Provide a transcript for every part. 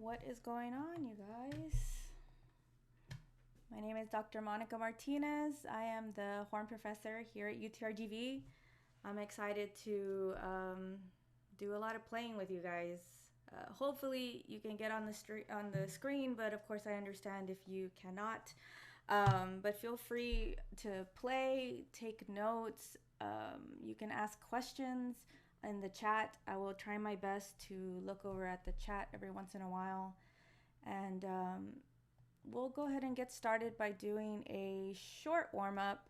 What is going on, you guys? My name is Dr. Monica Martinez. I am the horn professor here at UTRGV. I'm excited to do a lot of playing with you guys. Hopefully you can get on the screen, but of course I understand if you cannot. But feel free to play, take notes. You can ask questions in the chat. I will try my best to look over at the chat every once in a while. And we'll go ahead and get started by doing a short warm-up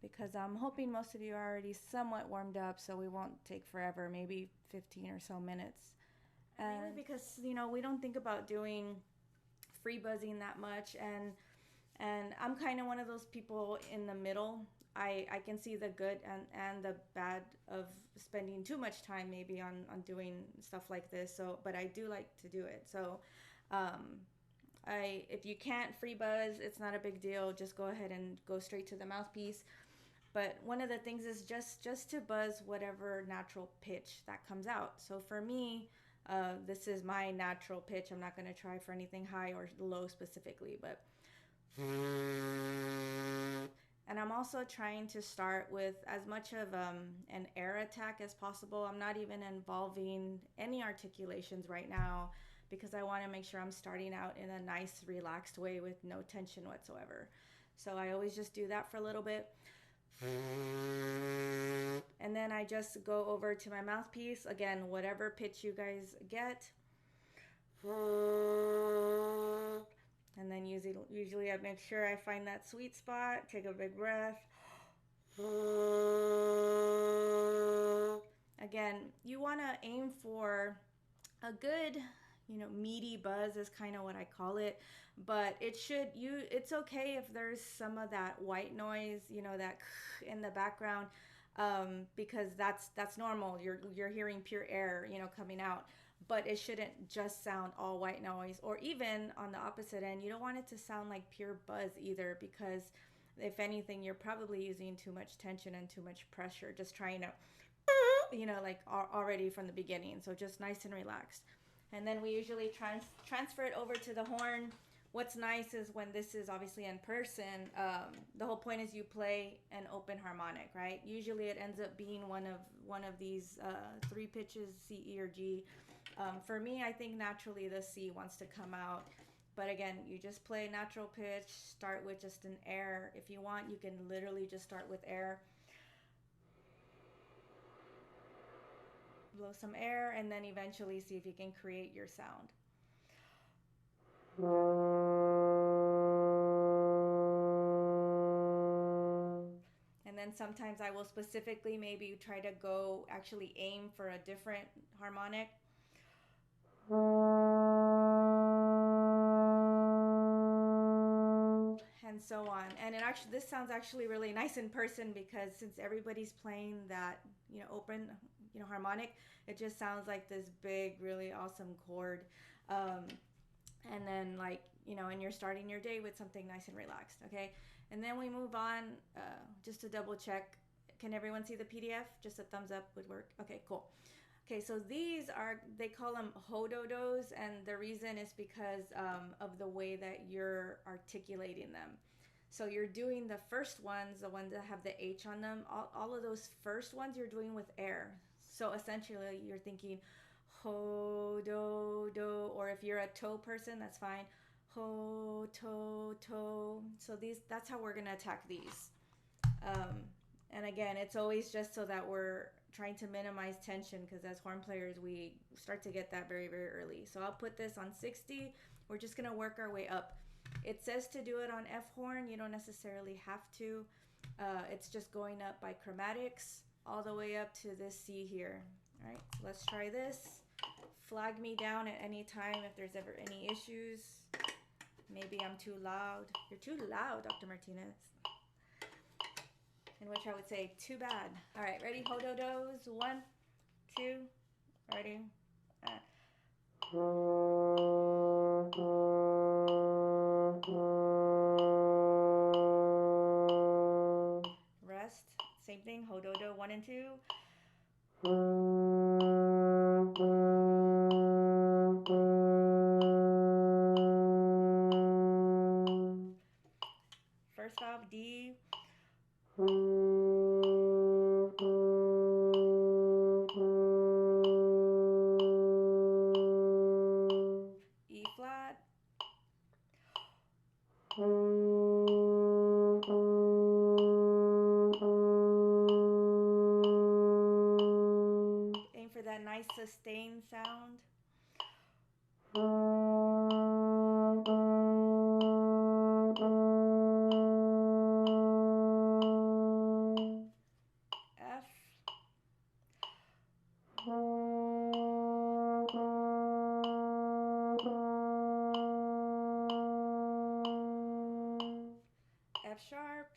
because I'm hoping most of you are already somewhat warmed up, so we won't take forever, maybe 15 or so minutes. And mainly because, you know, we don't think about doing free buzzing that much, and I'm kind of one of those people in the middle. I can see the good and the bad of spending too much time maybe on doing stuff like this. So, but I do like to do it. So, if you can't free buzz, it's not a big deal. Just go ahead and go straight to the mouthpiece. But one of the things is just to buzz whatever natural pitch that comes out. So for me, this is my natural pitch. I'm not going to try for anything high or low specifically, but. And I'm also trying to start with as much of an air attack as possible. I'm not even involving any articulations right now because I want to make sure I'm starting out in a nice, relaxed way with no tension whatsoever. So I always just do that for a little bit. And then I just go over to my mouthpiece. Again, whatever pitch you guys get. And then usually I make sure I find that sweet spot, take a big breath. Again, you want to aim for a good, meaty buzz is kind of what I call it, but it's okay if there's some of that white noise, that in the background, because that's normal. You're hearing pure air, coming out, but it shouldn't just sound all white noise. Or even on the opposite end, you don't want it to sound like pure buzz either, because if anything, you're probably using too much tension and too much pressure, just trying to, like already from the beginning. So just nice and relaxed. And then we usually transfer it over to the horn. What's nice is when this is obviously in person, the whole point is you play an open harmonic, right? Usually it ends up being one of these three pitches, C, E, or G. For me, I think naturally the C wants to come out. But again, you just play natural pitch, start with just an air. If you want, you can literally just start with air. Blow some air, and then eventually see if you can create your sound. And then sometimes I will specifically maybe try to go actually aim for a different harmonic. And so on. And this sounds actually really nice in person, because since everybody's playing that, open, harmonic, it just sounds like this big, really awesome chord. And then and you're starting your day with something nice and relaxed, okay? And then we move on, just to double check. Can everyone see the PDF? Just a thumbs up would work. Okay, cool. Okay, so they call them hododos, and the reason is because of the way that you're articulating them. So you're doing the first ones, the ones that have the H on them, all of those first ones you're doing with air. So essentially you're thinking ho, do, do, or if you're a toe person, that's fine. Ho, to, to. So that's how we're gonna attack these. And again, it's always just so that we're trying to minimize tension, because as horn players, we start to get that very, very early. So I'll put this on 60. We're just gonna work our way up. It says to do it on F horn. You don't necessarily have to. It's just going up by chromatics all the way up to this C here. All right, so let's try this. Flag me down at any time if there's ever any issues. Maybe I'm too loud. You're too loud, Dr. Martinez. In which I would say, too bad. All right, ready? Ho-do-dos. 1, 2, ready? Rest. Same thing. Ho-do-do. 1 and 2. First valve, D. E flat. Aim for that nice sustained sound. F. F sharp.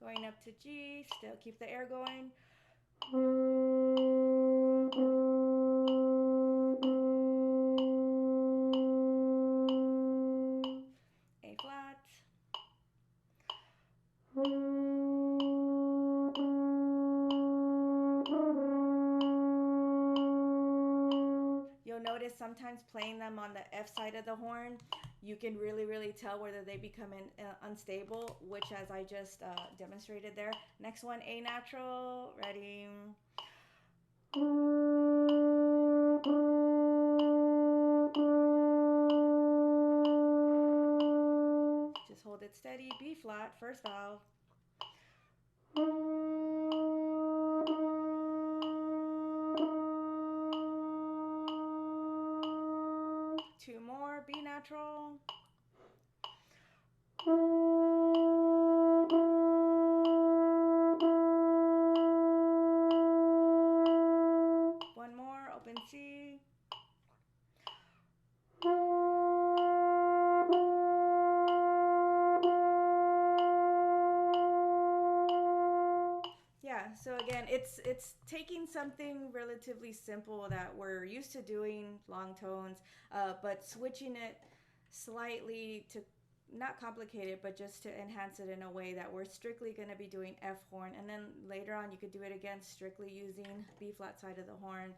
Going up to G, still keep the air going. A flat. You'll notice sometimes playing them on the F side of the horn, you can really, really tell whether they become unstable, which as I just demonstrated there. Next one, A natural, ready. Just hold it steady, B flat, first valve. be natural. One more, open C. Yeah, so again, it's taking something relatively simple that we're used to doing, long tones, but switching it slightly to not complicate it, but just to enhance it in a way that we're strictly going to be doing F horn, and then later on you could do it again strictly using B flat side of the horn,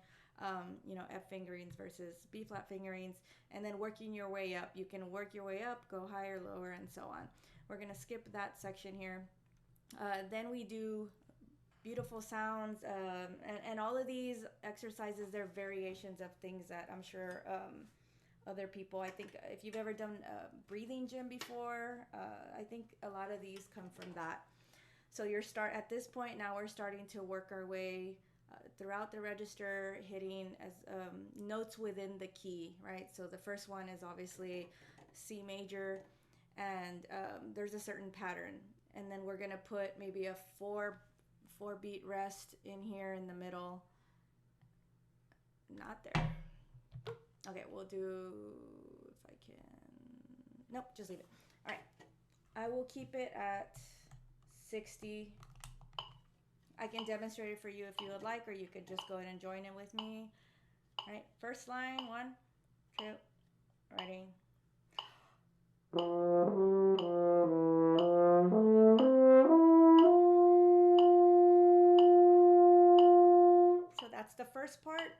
you know, F fingerings versus B flat fingerings, and then working your way up. You can work your way up, go higher, lower, and so on. We're going to skip that section here. Then we do beautiful sounds, and all of these exercises, they're variations of things that I'm sure other people, I think if you've ever done breathing gym before, I think a lot of these come from that. So you're start at this point, now we're starting to work our way throughout the register, hitting as notes within the key, right? So the first one is obviously C major, and there's a certain pattern, and then we're gonna put maybe a four beat rest in here in the middle. Not there. Okay, we'll do, if I can, nope, just leave it. All right, I will keep it at 60. I can demonstrate it for you if you would like, or you could just go ahead and join in with me. All right, first line, 1, 2, ready. So that's the first part.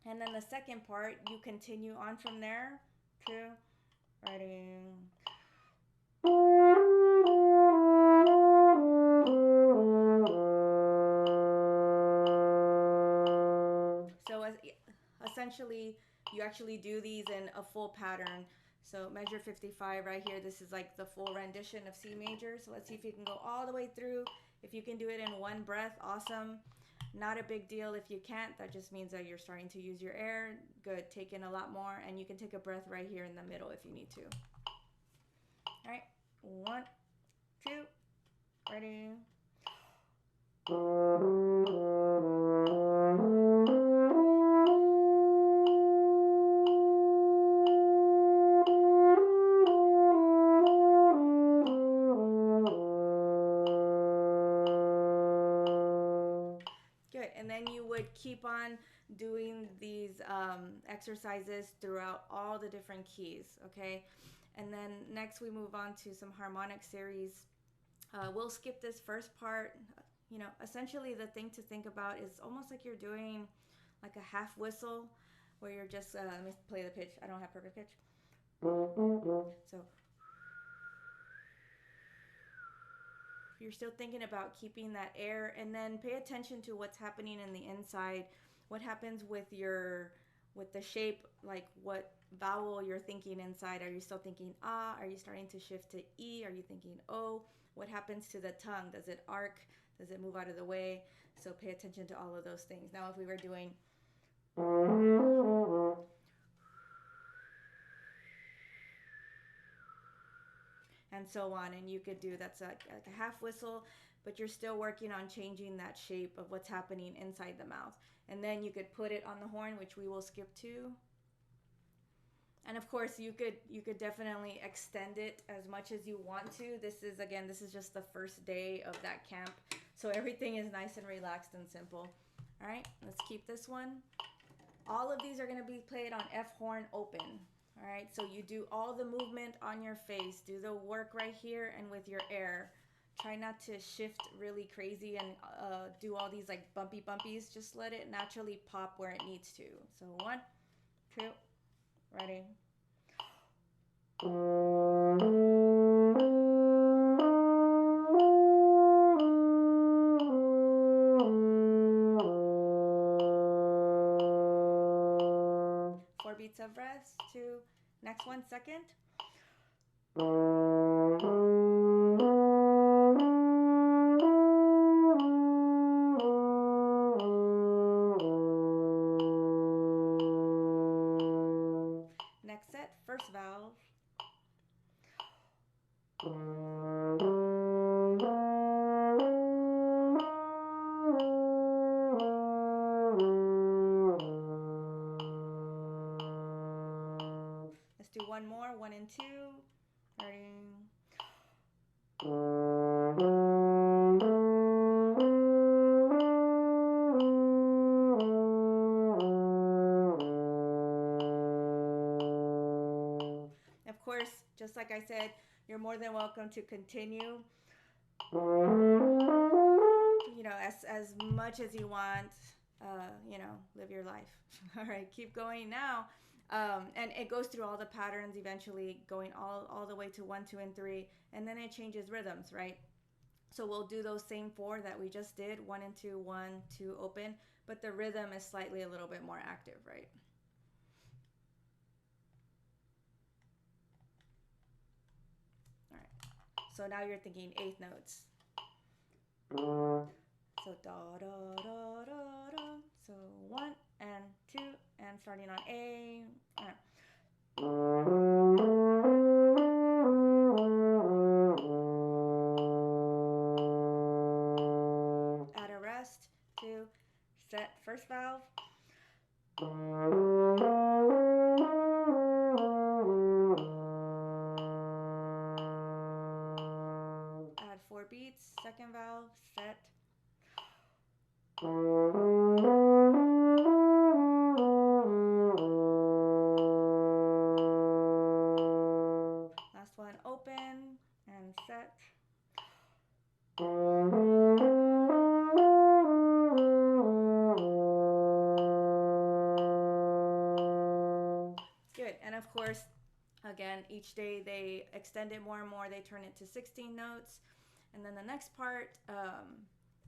And then the second part, you continue on from there. 2, ready. So essentially, you actually do these in a full pattern. So measure 55 right here. This is like the full rendition of C major. So let's see if you can go all the way through. If you can do it in one breath, awesome. Not a big deal if you can't. That just means that you're starting to use your air. Good, take in a lot more, and you can take a breath right here in the middle if you need to. All right, 1, 2, ready. Good, and then you would keep on doing these exercises throughout all the different keys, okay? And then next we move on to some harmonic series. We'll skip this first part. You know, essentially the thing to think about is almost like you're doing like a half whistle where you're just, let me play the pitch. I don't have perfect pitch. So you're still thinking about keeping that air, and then pay attention to what's happening in the inside. What happens with the shape, like what vowel you're thinking inside. Are you still thinking ah? Are you starting to shift to E? Are you thinking O? What happens to the tongue? Does it arc? Does it move out of the way? So pay attention to all of those things. Now if we were doing and so on, and you could do, that's like a half whistle, but you're still working on changing that shape of what's happening inside the mouth. And then you could put it on the horn, which we will skip to. And of course you could definitely extend it as much as you want to. This is just the first day of that camp, so everything is nice and relaxed and simple. All right, let's keep this one. All of these are going to be played on F horn open. All right, so you do all the movement on your face, do the work right here and with your air. Try not to shift really crazy and do all these like bumpy bumpies. Just let it naturally pop where it needs to. So 1, 2, ready. 4 beats of rest. 2. Next one, second. Next set, first vowel. one more, 1 and 2. Ready. Of course, just like I said, you're more than welcome to continue, you know, as much as you want, you know, live your life. All right, keep going now. And it goes through all the patterns, eventually going all the way to 1, 2, and 3, and then it changes rhythms, right? So we'll do those same 4 that we just did, 1 and 2, 1, 2, open, but the rhythm is slightly a little bit more active, right? All right. So now you're thinking 8th notes. So da da da da da. So 1 and 2, and starting on A. Add a rest, 2, set first valve. Add 4 beats, second valve, set. Last one, open and set. Good. And of course, again, each day they extend it more and more. They turn it to 16 notes. And then the next part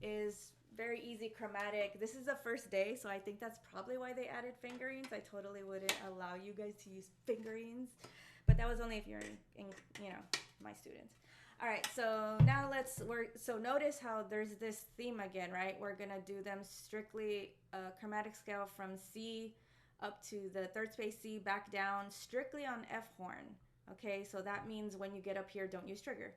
is very easy, chromatic. This is the first day, so I think that's probably why they added fingerings. I totally wouldn't allow you guys to use fingerings, but that was only if you're in you know, my students. All right, so now so notice how there's this theme again, right? We're gonna do them strictly chromatic scale from C up to the 3rd space C, back down, strictly on F horn. Okay, so that means when you get up here, don't use trigger.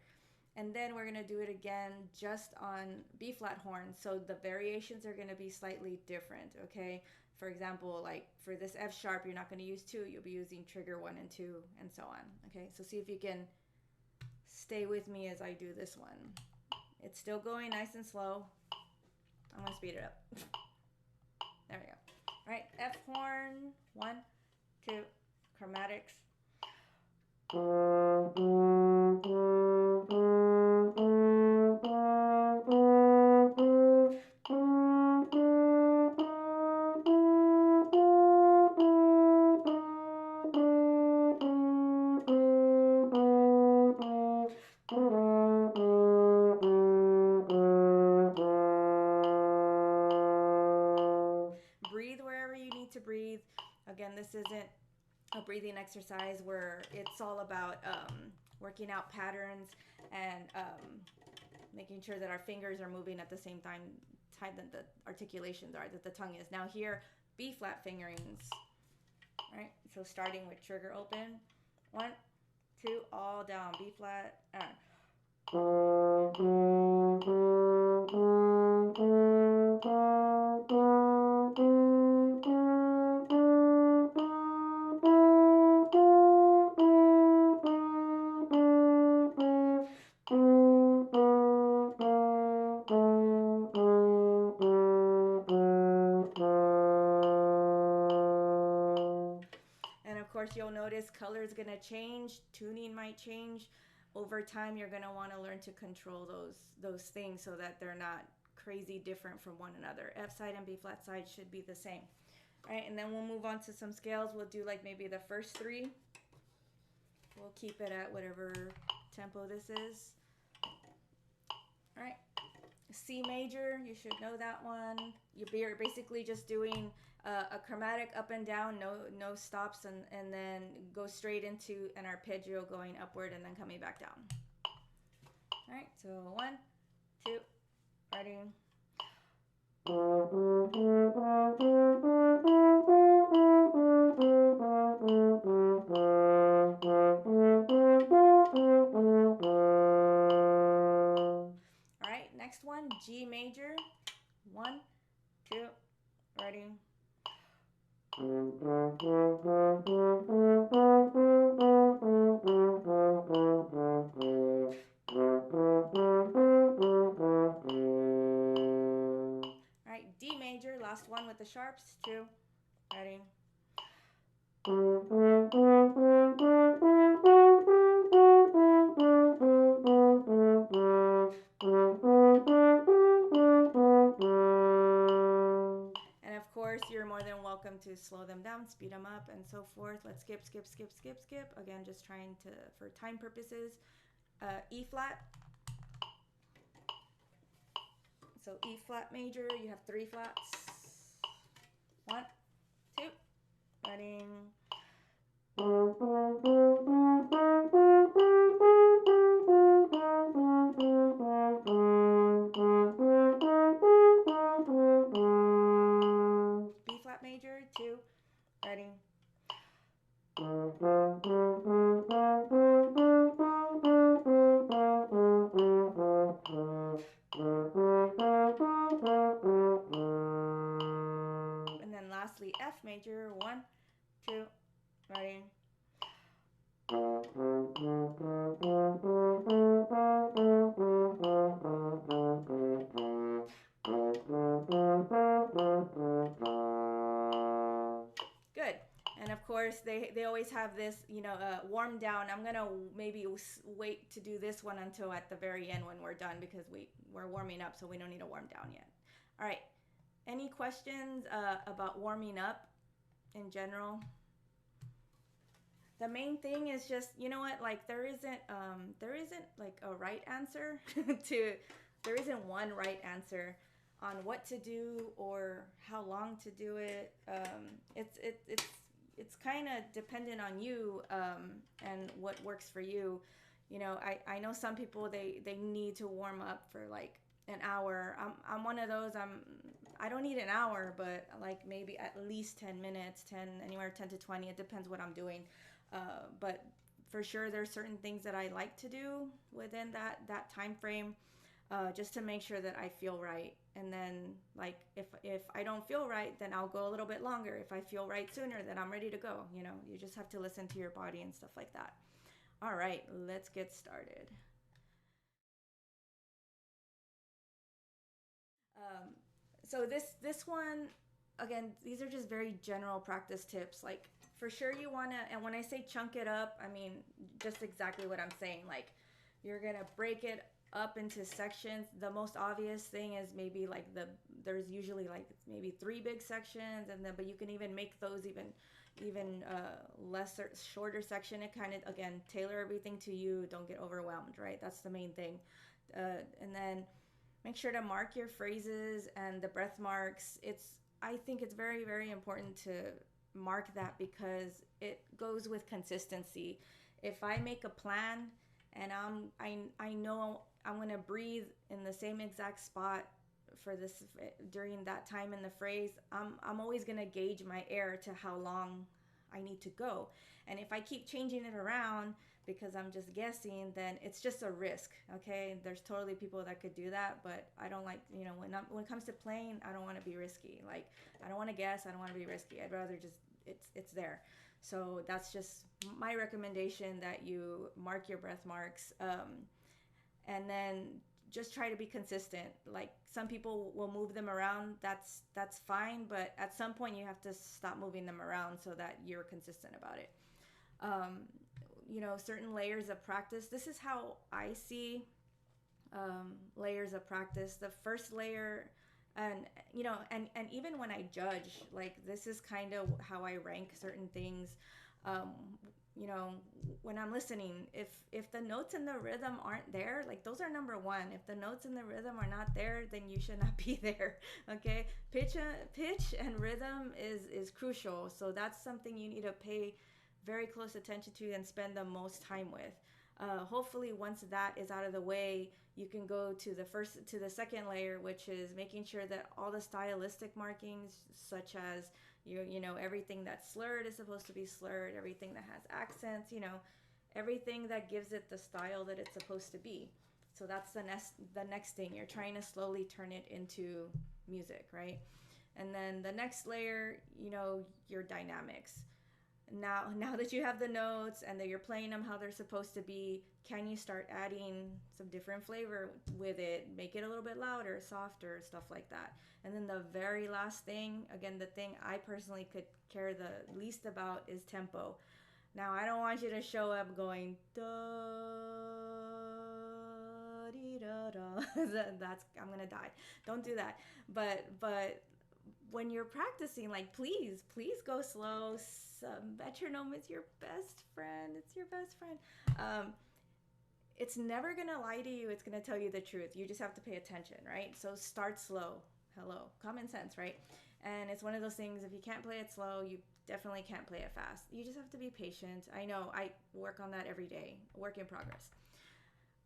And then we're going to do it again just on B flat horn. So the variations are going to be slightly different, okay? For example, like for this F sharp, you're not going to use 2. You'll be using trigger 1 and 2 and so on, okay? So see if you can stay with me as I do this one. It's still going nice and slow. I'm going to speed it up. There we go. All right, F horn, 1, 2, chromatics. Breathe wherever you need to breathe. Again, this isn't a breathing exercise where it's all about working out patterns and making sure that our fingers are moving at the same time that the articulations are, that the tongue is. Now here, B flat fingerings. All right, so starting with trigger open, 1, 2, all down, B flat. And of course, you'll notice color is going to change, tuning might change. Over time, you're going to want to learn to control those things so that they're not crazy different from one another. F side and B flat side should be the same. All right, and then we'll move on to some scales. We'll do like maybe the first 3. We'll keep it at whatever tempo this is. All right, C major, you should know that one. You're basically just doing a chromatic up and down, no stops, and then go straight into an arpeggio going upward and then coming back down. All right, so 1, 2, ready. All right, next one, G major. 1, 2, ready. All major, last one with the sharps, 2, ready. And of course, you're more than welcome to slow them down, speed them up, and so forth. Let's skip, skip, skip, skip, skip. Again, just trying to, for time purposes, E flat. So E flat major, you have 3 flats. 1, 2, ready. B flat major, 2, ready. And then lastly, F major, 1, 2, ready. Good. And of course, they always have this, warm down. I'm going to maybe wait to do this one until at the very end when we're done, because we're warming up, so we don't need to warm down yet. All right. Any questions about warming up in general? The main thing is just, you know what, like there isn't like a right answer there isn't one right answer on what to do or how long to do it. It's kind of dependent on you and what works for you. I know some people they need to warm up for like an hour. I'm one of those. I don't need an hour, but like maybe at least 10 minutes, 10 to 20. It depends what I'm doing. But for sure, there's certain things that I like to do within that time frame, just to make sure that I feel right. And then, like, if I don't feel right, then I'll go a little bit longer. If I feel right sooner, then I'm ready to go. You just have to listen to your body and stuff like that. All right, let's get started. So this one, again, these are just very general practice tips. Like, for sure you want to, and when I say chunk it up, I mean just exactly what I'm saying. Like, you're going to break it up into sections. The most obvious thing is maybe like there's usually like maybe 3 big sections, and then but you can even make those even lesser, shorter section. It kind of, again, tailor everything to you. Don't get overwhelmed, right? That's the main thing. And then make sure to mark your phrases and the breath marks. I think it's very, very important to mark that, because it goes with consistency. If I make a plan and I know I'm gonna breathe in the same exact spot for this during that time in the phrase, I'm always gonna gauge my air to how long I need to go. And if I keep changing it around because I'm just guessing, then it's just a risk. Okay, there's totally people that could do that, but I don't like, when it comes to playing, I don't want to be risky. Like, I don't want to guess, I don't want to be risky. I'd rather just it's there. So that's just my recommendation, that you mark your breath marks, and then just try to be consistent. Like, some people will move them around. That's fine, but at some point you have to stop moving them around so that you're consistent about it. Certain layers of practice. This is how I see layers of practice. The first layer, and even when I judge, like, this is kind of how I rank certain things. When I'm listening, if the notes and the rhythm aren't there, like, those are number one. If the notes and the rhythm are not there, then you should not be there. Okay, pitch and rhythm is crucial. So that's something you need to pay very close attention to and spend the most time with. Hopefully, once that is out of the way, you can go to the second layer, which is making sure that all the stylistic markings, such as everything that's slurred is supposed to be slurred, everything that has accents, everything that gives it the style that it's supposed to be. So that's the next thing. You're trying to slowly turn it into music, right? And then the next layer, your dynamics. now that you have the notes and that you're playing them how they're supposed to be, can you start adding some different flavor with it, make it a little bit louder, softer, stuff like that. And then the very last thing, again, the thing I personally could care the least about is tempo. Now I don't want you to show up going da dee da da. That's, I'm gonna die. Don't do that. But when you're practicing, like, please go slow. Metronome is your best friend. It's your best friend. It's never gonna lie to you. It's gonna tell you the truth. You just have to pay attention, right? So start slow. Hello, common sense, right? And it's one of those things, if you can't play it slow, you definitely can't play it fast. You just have to be patient. I know, I work on that every day. Work in progress.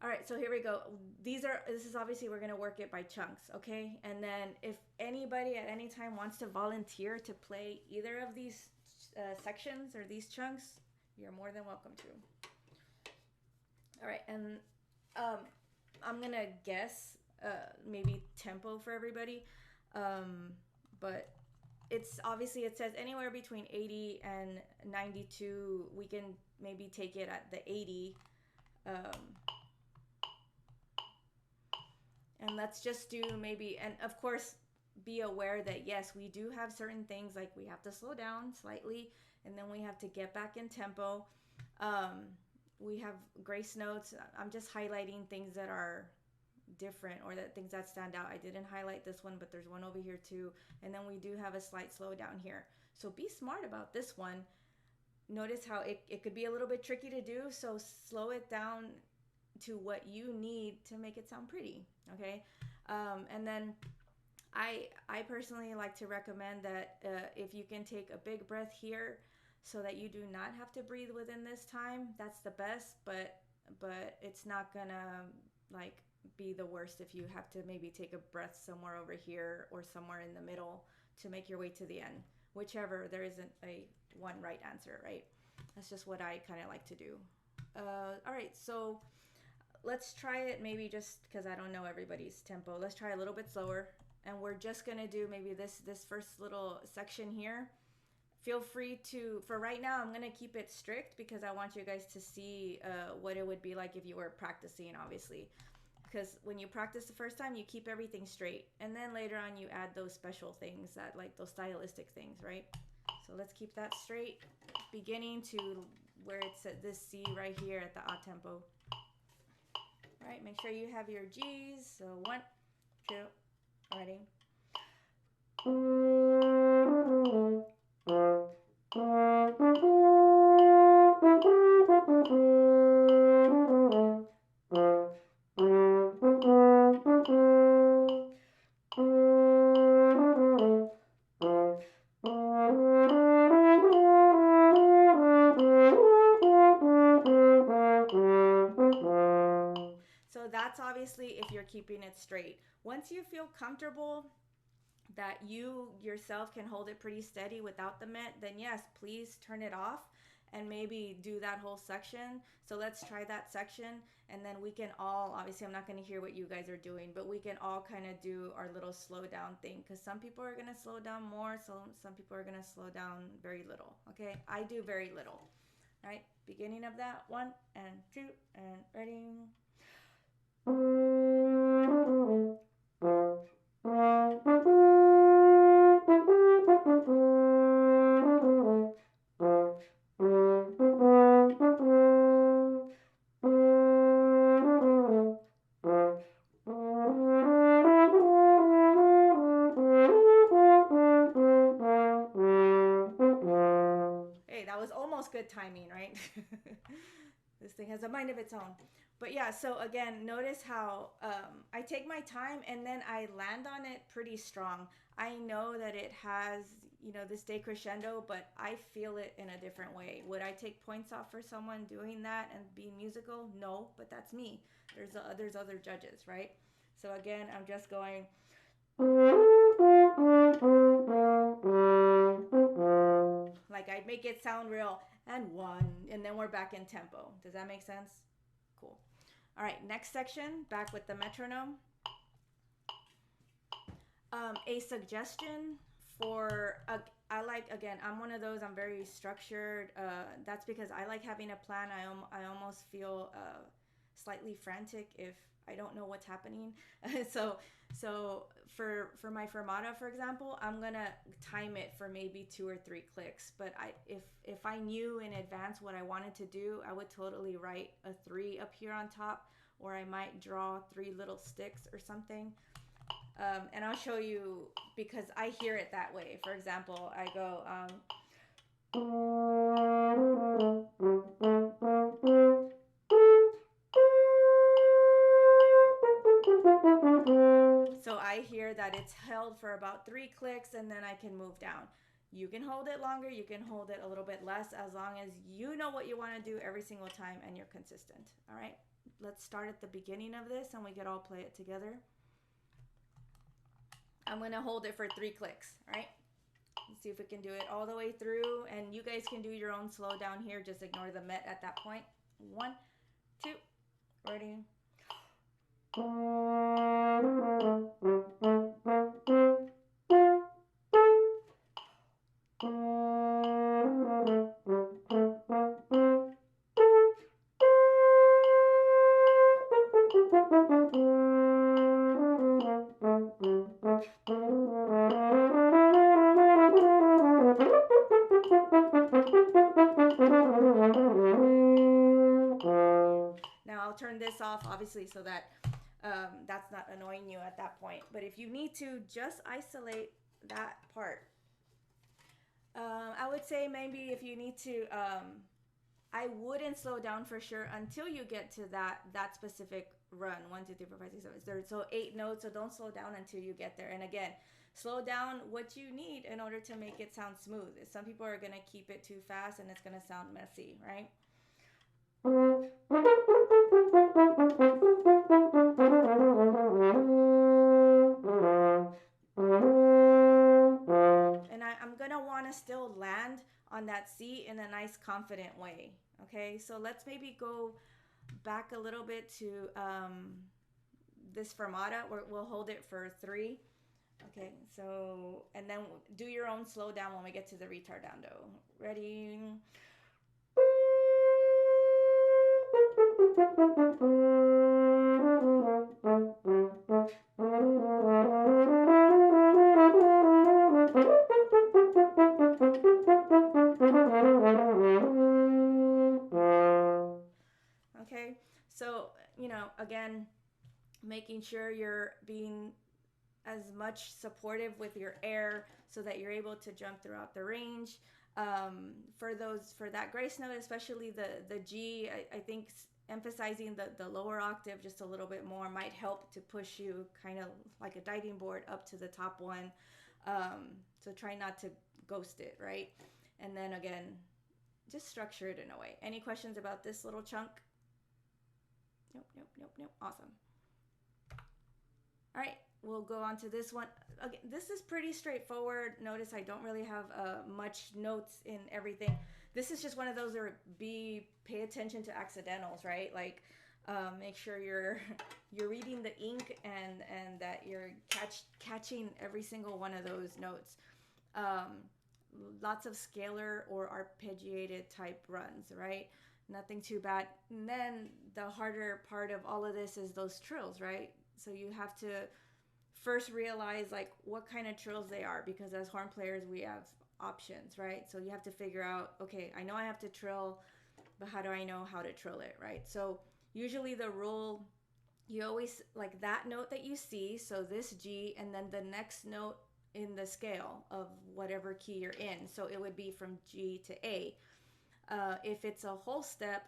All right, so here we go. This is obviously, we're gonna work it by chunks, okay? And then if anybody at any time wants to volunteer to play either of these sections or these chunks, you're more than welcome to. All right, and I'm gonna guess maybe tempo for everybody, but it's obviously, it says anywhere between 80 and 92. We can maybe take it at the 80. And let's just do maybe, and of course, be aware that yes, we do have certain things, like we have to slow down slightly, and then we have to get back in tempo. We have grace notes. I'm just highlighting things that are different, or that things that stand out. I didn't highlight this one, but there's one over here too. And then we do have a slight slowdown here. So be smart about this one. Notice how it could be a little bit tricky to do. So slow it down to what you need to make it sound pretty. Okay. And then I personally like to recommend that if you can take a big breath here so that you do not have to breathe within this time, that's the best, but it's not gonna like be the worst if you have to maybe take a breath somewhere over here or somewhere in the middle to make your way to the end. Whichever, there isn't a one right answer, right? That's just what I kind of like to do. All right, so let's try it maybe, just because I don't know everybody's tempo. Let's try a little bit slower, and we're just gonna do maybe this first little section here. Feel free to, for right now, I'm gonna keep it strict because I want you guys to see what it would be like if you were practicing, obviously. Because when you practice the first time, you keep everything straight, and then later on you add those special things, that like those stylistic things, right? So let's keep that straight, beginning to where it's at this C right here at the A tempo. All right, make sure you have your G's. So 1, 2, ready. So that's obviously if you're keeping it straight. Once you feel comfortable that you yourself can hold it pretty steady without the mitt, then yes, please turn it off and maybe do that whole section. So let's try that section, and then we can all, obviously I'm not going to hear what you guys are doing, but we can all kind of do our little slow down thing, because some people are going to slow down more, so some people are going to slow down very little. Okay, I do very little. All right, beginning of that, 1 and 2 and ready. Hey, that was almost good timing, right? This thing has a mind of its own. But yeah, so again, notice how I take my time and then I land on it pretty strong. I know that it has, you know, this decrescendo, but I feel it in a different way. Would I take points off for someone doing that and being musical? No, but that's me. There's other judges, right? So again, I'm just going. Like I'd make it sound real, and 1, and then we're back in tempo. Does that make sense? Cool. All right, next section, back with the metronome. A suggestion I like, again, I'm one of those, I'm very structured. That's because I like having a plan. I almost feel slightly frantic if I don't know what's happening. so for my fermata, for example, I'm gonna time it for maybe 2 or 3 clicks. But if I knew in advance what I wanted to do, I would totally write a 3 up here on top, or I might draw 3 little sticks or something. And I'll show you because I hear it that way. For example, I go, so I hear that it's held for about 3 clicks and then I can move down. You can hold it longer, you can hold it a little bit less, as long as you know what you want to do every single time and you're consistent. All right, let's start at the beginning of this and we could all play it together. I'm going to hold it for 3 clicks, all right? Let's see if we can do it all the way through, and you guys can do your own slow down here. Just ignore the met at that point. 1, 2, ready. Now I'll turn this off, obviously, so that that's not annoying you at that point. But if you need to, just isolate that part. I would say maybe if you need to, I wouldn't slow down for sure until you get to that specific run. 1, 2, 3, 4, 5, 6, 7, 8. So 8 notes. So don't slow down until you get there. And again, slow down what you need in order to make it sound smooth. Some people are gonna keep it too fast and it's gonna sound messy, right? And I'm gonna want to still land on that C in a nice confident way. Okay, so let's maybe go back a little bit to this fermata, where we'll hold it for 3. Okay, so, and then do your own slow down when we get to the ritardando. Ready? Okay, so, again, making sure you're being as much supportive with your air so that you're able to jump throughout the range. For that grace note, especially the G, I think emphasizing the lower octave just a little bit more might help to push you kind of like a diving board up to the top one. So try not to ghost it, right? And then again, just structure it in a way. Any questions about this little chunk? Nope. Awesome. All right, we'll go on to this one. Okay, this is pretty straightforward. Notice I don't really have much notes in everything. This is just one of those where pay attention to accidentals, right? Like make sure you're reading the ink and that you're catching every single one of those notes. Lots of scalar or arpeggiated type runs, right? Nothing too bad. And then the harder part of all of this is those trills, right? So you have to first realize like what kind of trills they are, because as horn players we have options, right? So you have to figure out, okay, I know I have to trill, but how do I know how to trill it, right? So usually the rule, you always like that note that you see, so this G, and then the next note in the scale of whatever key you're in. So it would be from G to A. If it's a whole step,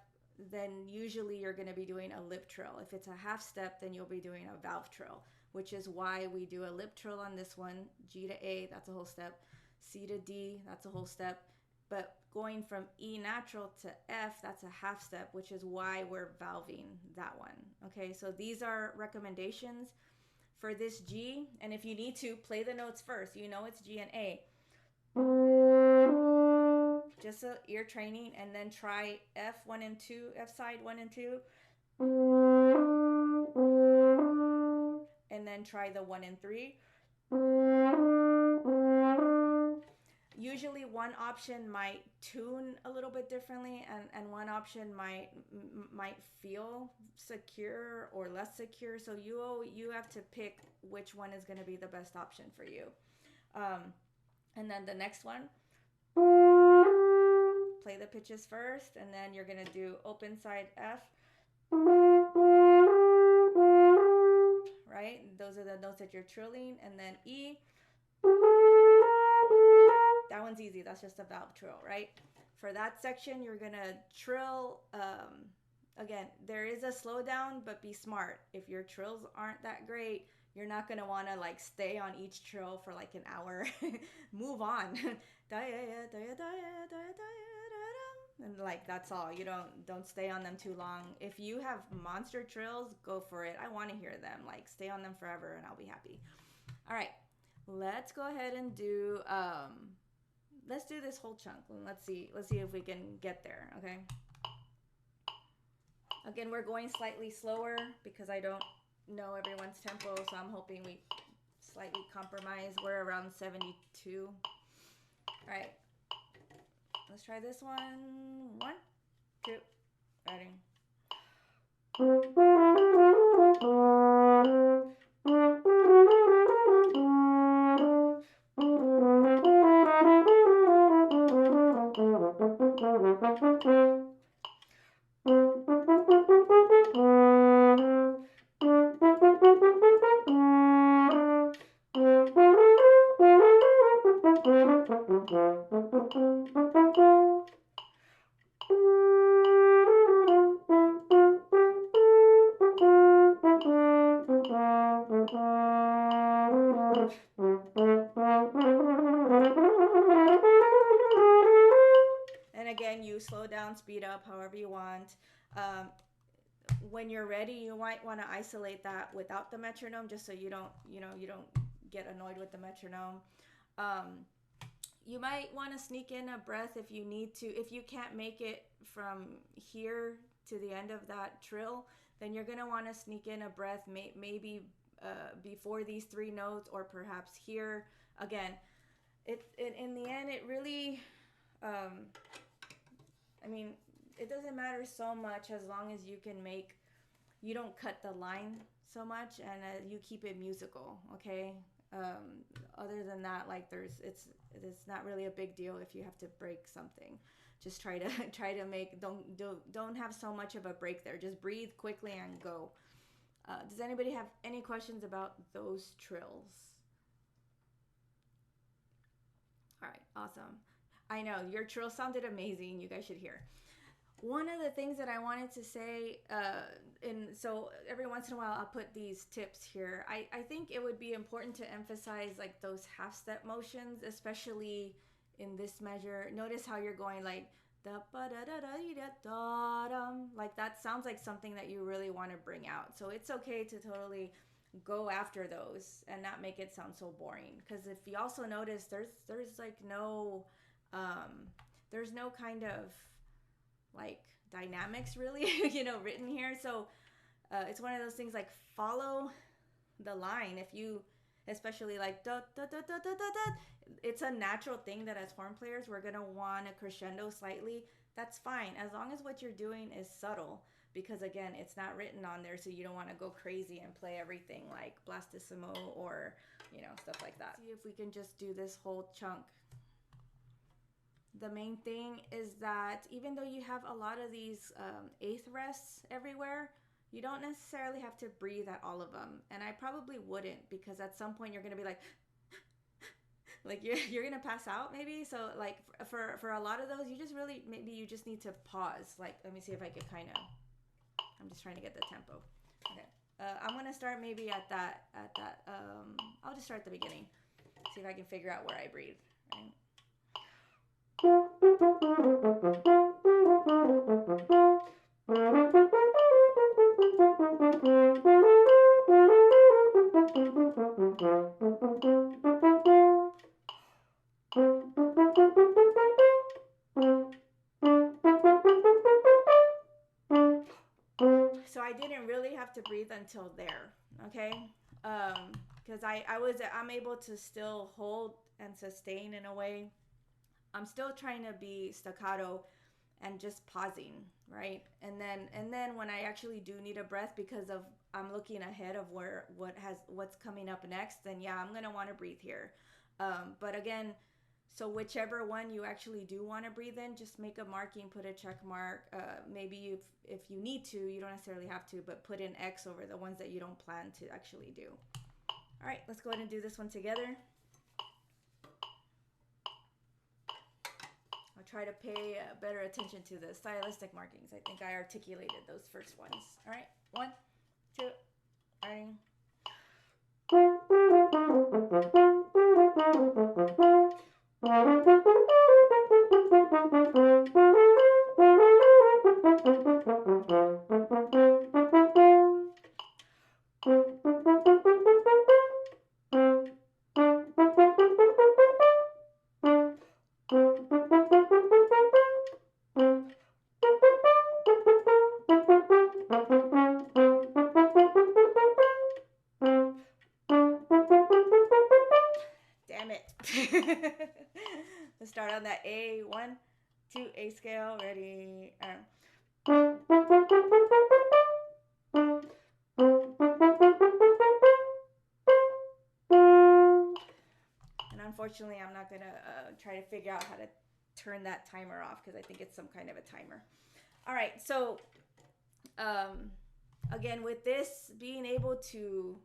then usually you're going to be doing a lip trill. If it's a half step, then you'll be doing a valve trill, which is why we do a lip trill on this one. G to A, that's a whole step. C to D, that's a whole step. But going from E natural to F, that's a half step, which is why we're valving that one. Okay, so these are recommendations for this G. And if you need to, play the notes first. You know it's G and A. Just a ear training, and then try F1 and 2, F side 1 and 2. And then try the 1 and 3. one option might tune a little bit differently, and one option might feel secure or less secure. So you have to pick which one is going to be the best option for you. And then the next one, play the pitches first, and then you're going to do open side F. Right? Those are the notes that you're trilling. And then E. That one's easy. That's just a valve trill, right? For that section, you're going to trill. Again, there is a slowdown, but be smart. If your trills aren't that great, you're not going to want to like stay on each trill for like an hour. Move on. And like that's all. You don't stay on them too long. If you have monster trills, go for it. I want to hear them. Like stay on them forever and I'll be happy. All right. Let's go ahead and do let's do this whole chunk. Let's see if we can get there, okay? Again, we're going slightly slower because I don't know everyone's tempo, so I'm hoping we slightly compromise. We're around 72. All right. Let's try this one. 1, 2, ready. And again, you slow down, speed up, however you want. When you're ready, you might want to isolate that without the metronome, just so you don't get annoyed with the metronome. You might want to sneak in a breath if you need to. If you can't make it from here to the end of that trill, then you're gonna want to sneak in a breath, maybe before these 3 notes, or perhaps here. Again, in the end, it really, I mean, it doesn't matter so much as long as you don't cut the line so much, and you keep it musical, okay? Other than that, like it's not really a big deal if you have to break something. Just try to make, don't have so much of a break there. Just breathe quickly and go. Does anybody have any questions about those trills? All right, awesome. I know your trill sounded amazing. You guys should hear. One of the things that I wanted to say, and so every once in a while I'll put these tips here. I think it would be important to emphasize like those half step motions, especially in this measure. Notice how you're going like da ba da da da da da dum. Like that sounds like something that you really want to bring out. So it's okay to totally go after those and not make it sound so boring. Because if you also notice, there's like no there's no kind of like dynamics really written here. So it's one of those things like follow the line. If you especially like da da da da da da da, it's a natural thing that as horn players we're gonna want to crescendo slightly. That's fine as long as what you're doing is subtle, because again it's not written on there, so you don't want to go crazy and play everything like blastissimo or stuff like that. See if we can just do this whole chunk. The main thing is that even though you have a lot of these eighth rests everywhere, you don't necessarily have to breathe at all of them. And I probably wouldn't, because at some point you're going to be like you're going to pass out maybe. So like for a lot of those, you just need to pause. Like, let me see if I could I'm just trying to get the tempo. Okay. I'm going to start maybe at that, I'll just start at the beginning. See if I can figure out where I breathe, right? So I didn't really have to breathe until there, okay? Because I'm able to still hold and sustain in a way. I'm still trying to be staccato and just pausing, right? And then when I actually do need a breath because of I'm looking ahead of what's coming up next, then yeah, I'm gonna want to breathe here. But again, so whichever one you actually do want to breathe in, just make a marking, put a check mark. Maybe if you need to, you don't necessarily have to, but put an X over the ones that you don't plan to actually do. All right, let's go ahead and do this one together. I'll try to pay better attention to the stylistic markings. I think I articulated those first ones. All right, 1, 2, 3. Damn it. Let's start on that A, 1, 2, A scale, ready, and unfortunately I'm not gonna try to figure out how to turn that timer off because I think it's some kind of a timer. All right, so again, with this, being able to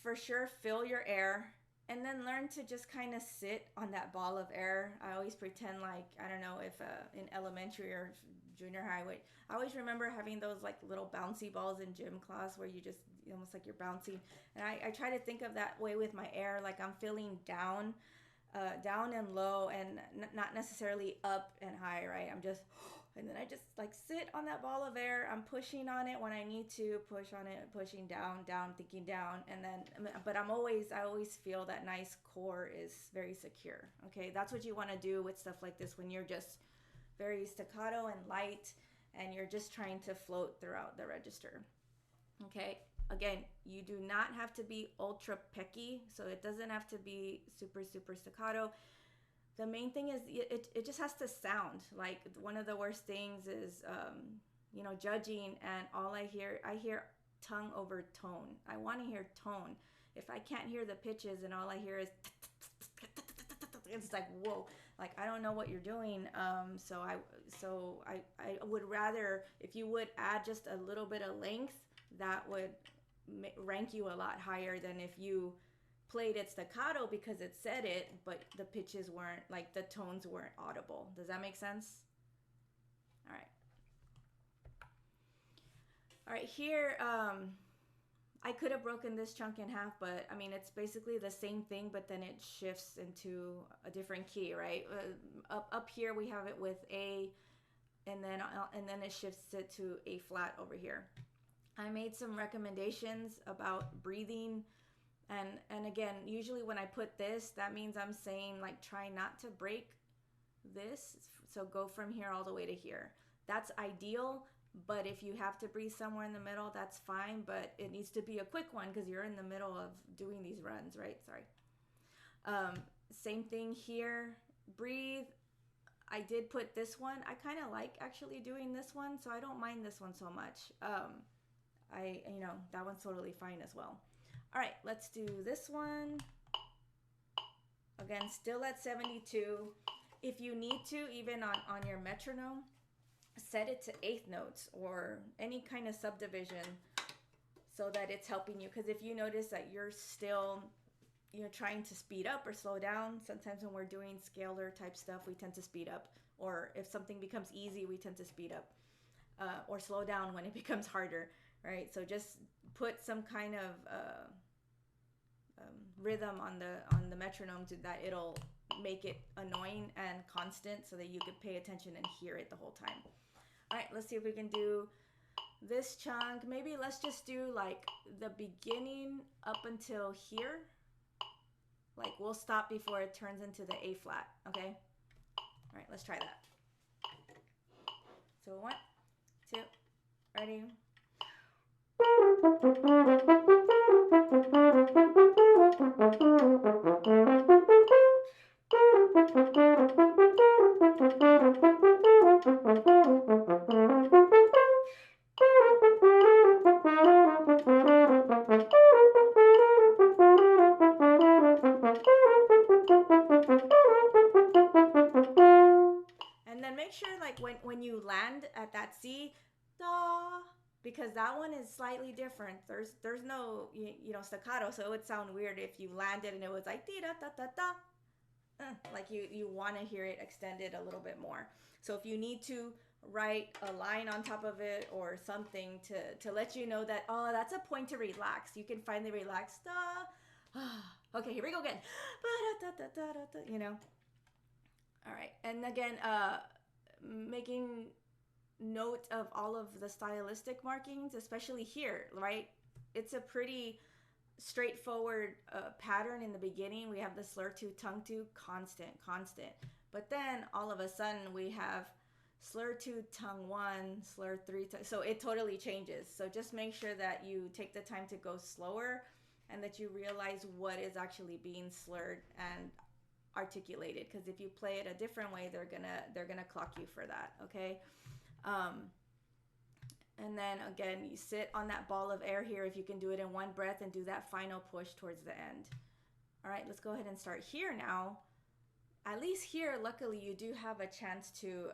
for sure fill your air and then learn to just kind of sit on that ball of air. I always pretend like, I don't know if in elementary or junior high, I always remember having those like little bouncy balls in gym class where you just almost like you're bouncing. And I try to think of that way with my air, like I'm feeling down and low and not necessarily up and high, right? I'm just, and then I just like sit on that ball of air. I'm pushing on it when I need to push on it, pushing down, thinking down. And then, but I always feel that nice core is very secure. Okay. That's what you want to do with stuff like this when you're just very staccato and light and you're just trying to float throughout the register. Okay. Again, you do not have to be ultra pecky, so it doesn't have to be super, super staccato. The main thing is it just has to sound. Like one of the worst things is, judging and all I hear tongue over tone. I want to hear tone. If I can't hear the pitches and all I hear is, it's like, whoa, like I don't know what you're doing. So I would rather, if you would add just a little bit of length, that would rank you a lot higher than if you played it staccato because it said it, but the pitches weren't, like the tones weren't audible. Does that make sense? All right, here I could have broken this chunk in half, but I mean it's basically the same thing, but then it shifts into a different key, right? Up here we have it with A, and then it shifts it to A flat over here. I made some recommendations about breathing, and again, usually when I put this, that means I'm saying like try not to break this, so go from here all the way to here. That's ideal, but if you have to breathe somewhere in the middle, that's fine, but it needs to be a quick one because you're in the middle of doing these runs, right? Sorry. Same thing here, breathe. I did put this one. I kind of like actually doing this one, so I don't mind this one so much. That one's totally fine as well. All right, let's do this one. Again, still at 72. If you need to, even on your metronome, set it to eighth notes or any kind of subdivision so that it's helping you. Because if you notice that you're still, trying to speed up or slow down, sometimes when we're doing scalar type stuff, we tend to speed up. Or if something becomes easy, we tend to speed up or slow down when it becomes harder. Right, so just put some kind of rhythm on the metronome so that it'll make it annoying and constant, so that you could pay attention and hear it the whole time. All right, let's see if we can do this chunk. Maybe let's just do like the beginning up until here. Like we'll stop before it turns into the A flat. Okay. All right, let's try that. So 1, 2, ready. you land at that C, da, because that one is slightly different. There's no staccato, so it would sound weird if you landed and it was like da da da da. Like you want to hear it extended a little bit more. So if you need to write a line on top of it or something to let you know that, oh, that's a point to relax, you can finally relax. Da. Okay, here we go again. You know. All right, and again, making note of all of the stylistic markings, especially here, right? It's a pretty straightforward pattern in the beginning. We have the slur 2, tongue 2, constant. But then all of a sudden we have slur 2, tongue 1, slur 3, so it totally changes. So just make sure that you take the time to go slower and that you realize what is actually being slurred and articulated, because if you play it a different way, they're gonna clock you for that. Okay. And then again, you sit on that ball of air here if you can do it in one breath and do that final push towards the end. All right, let's go ahead and start here now. At least here, luckily, you do have a chance to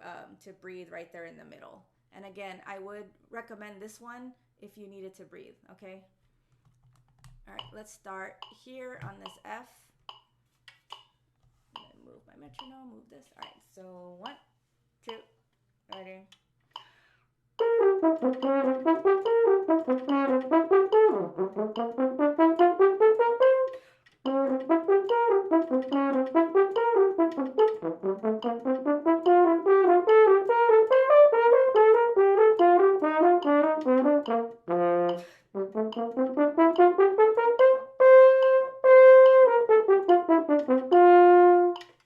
breathe right there in the middle. And again, I would recommend this one if you needed to breathe, okay? All right, let's start here on this F. And then move my metronome, move this. All right, so 1, 2, ready.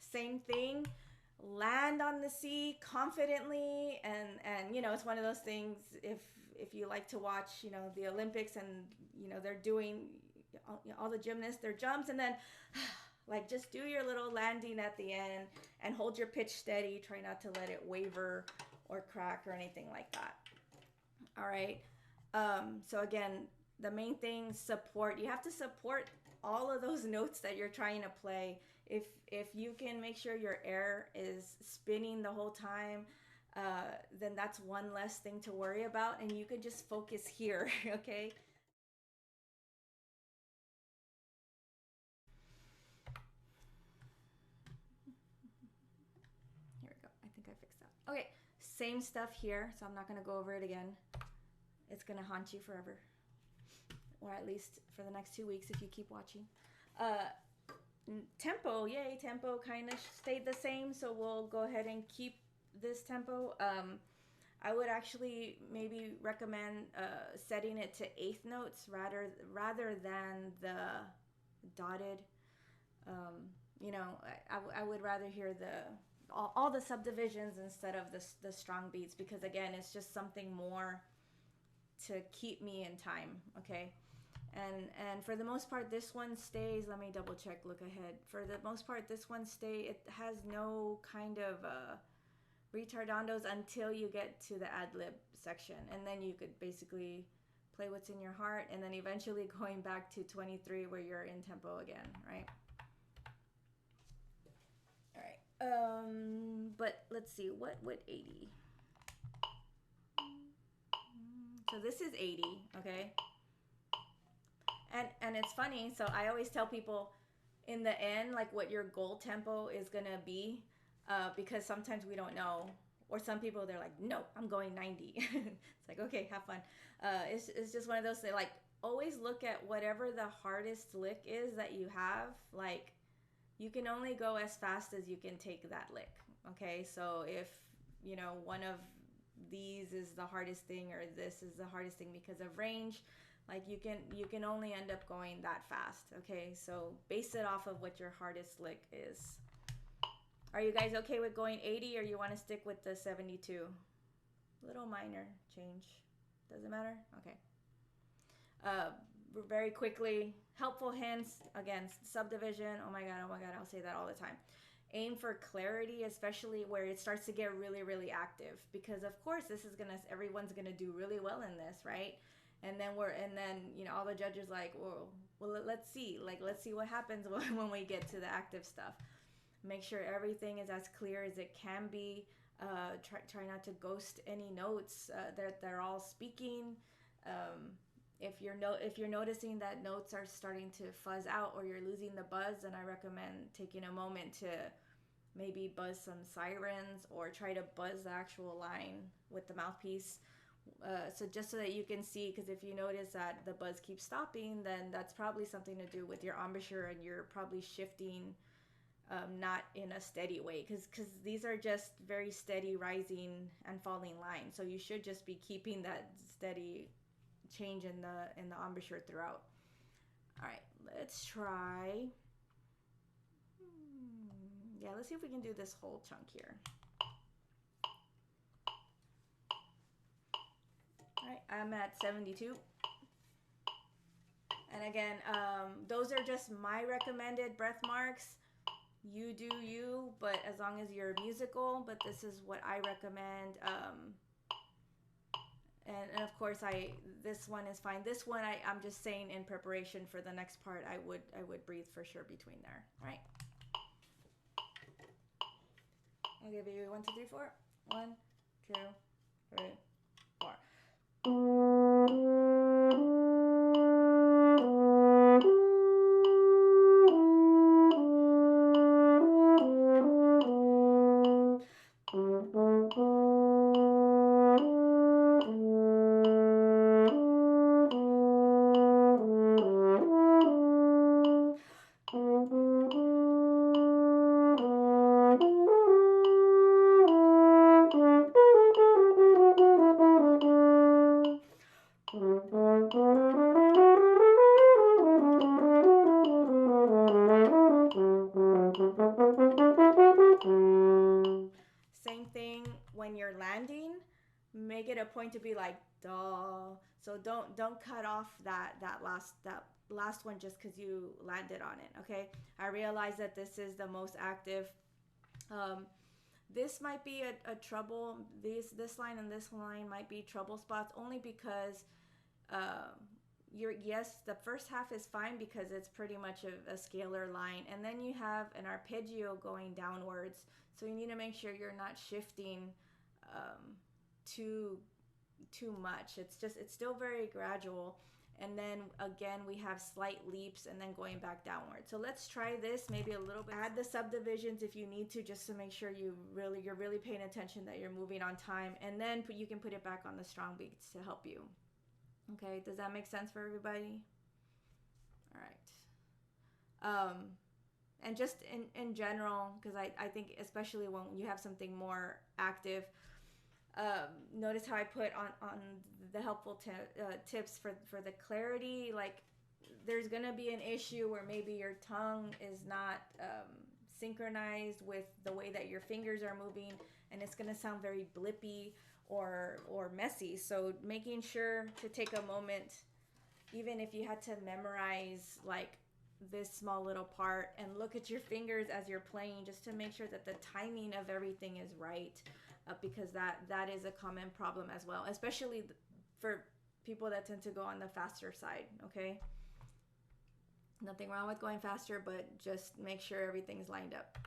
Same thing. Land on the C confidently, and you know, it's one of those things, if you like to watch, you know, the Olympics, and you know, they're doing all the gymnasts, their jumps, and then like just do your little landing at the end and hold your pitch steady. Try not to let it waver or crack or anything like that. All right. So again, the main thing, support. You have to support all of those notes that you're trying to play. If you can make sure your air is spinning the whole time, then that's one less thing to worry about, and you could just focus here. Okay. Here we go. I think I fixed that. Okay, same stuff here, so I'm not going to go over it again. It's going to haunt you forever, or at least for the next 2 weeks if you keep watching. Tempo, yay, tempo kind of stayed the same, so we'll go ahead and keep this tempo. I would actually maybe recommend setting it to eighth notes rather than the dotted. You know, I would rather hear all the subdivisions instead of the strong beats, because again, it's just something more to keep me in time. Okay. And for the most part, this one stays. Let me double check, look ahead. For the most part, this one it has no kind of retardandos until you get to the ad-lib section. And then you could basically play what's in your heart, and then eventually going back to 23 where you're in tempo again, right? All right. But let's see, what would 80? So this is 80, okay? And it's funny, so I always tell people in the end, like, what your goal tempo is gonna be, because sometimes we don't know, or some people, they're like, no, I'm going 90. It's like, okay, have fun. It's just one of those things, like, always look at whatever the hardest lick is that you have. Like, you can only go as fast as you can take that lick, okay? So if, you know, one of these is the hardest thing, or this is the hardest thing because of range, like, you can only end up going that fast, okay? So base it off of what your hardest lick is. Are you guys okay with going 80, or you want to stick with the 72? Little minor change. Doesn't matter? Okay. Very quickly, helpful hints. Again, subdivision. Oh my God, I'll say that all the time. Aim for clarity, especially where it starts to get really, really active, because of course everyone's gonna do really well in this, right? And then you know, all the judges like, well, let's see what happens when we get to the active stuff. Make sure everything is as clear as it can be. Try not to ghost any notes. They're all speaking. If you're noticing that notes are starting to fuzz out or you're losing the buzz, then I recommend taking a moment to maybe buzz some sirens or try to buzz the actual line with the mouthpiece. So just so that you can see, because if you notice that the buzz keeps stopping, then that's probably something to do with your embouchure, and you're probably shifting not in a steady way, because these are just very steady rising and falling lines. So you should just be keeping that steady change in the embouchure throughout. All right, let's try. Yeah, let's see if we can do this whole chunk here. All right, I'm at 72. And again, those are just my recommended breath marks. You do you, but as long as you're musical, but this is what I recommend. And of course, this one is fine. This one, I'm just saying in preparation for the next part, I would breathe for sure between there, right? I'll give you 1, 2, 3, 4. 1, 2, 3, 4. Same thing when you're landing. Make it a point to be like duh. So don't cut off that last one just because you landed on it. Okay, I realize that this is the most active. This might be a trouble. This line and this line might be trouble spots, only because yes, the first half is fine because it's pretty much a scalar line, and then you have an arpeggio going downwards, so you need to make sure you're not shifting too much. It's still very gradual, and then again we have slight leaps and then going back downward. So let's try this maybe a little bit. Add the subdivisions if you need to, just to make sure you're really paying attention that you're moving on time, and then you can put it back on the strong beats to help you. Okay, does that make sense for everybody? All right. And just in general, because I think especially when you have something more active, notice how I put on the helpful tips for the clarity. Like, there's gonna be an issue where maybe your tongue is not synchronized with the way that your fingers are moving, and it's gonna sound very blippy or messy. So making sure to take a moment, even if you had to memorize like this small little part, and look at your fingers as you're playing, just to make sure that the timing of everything is right, because that is a common problem as well, especially for people that tend to go on the faster side. Okay, nothing wrong with going faster, but just make sure everything's lined up.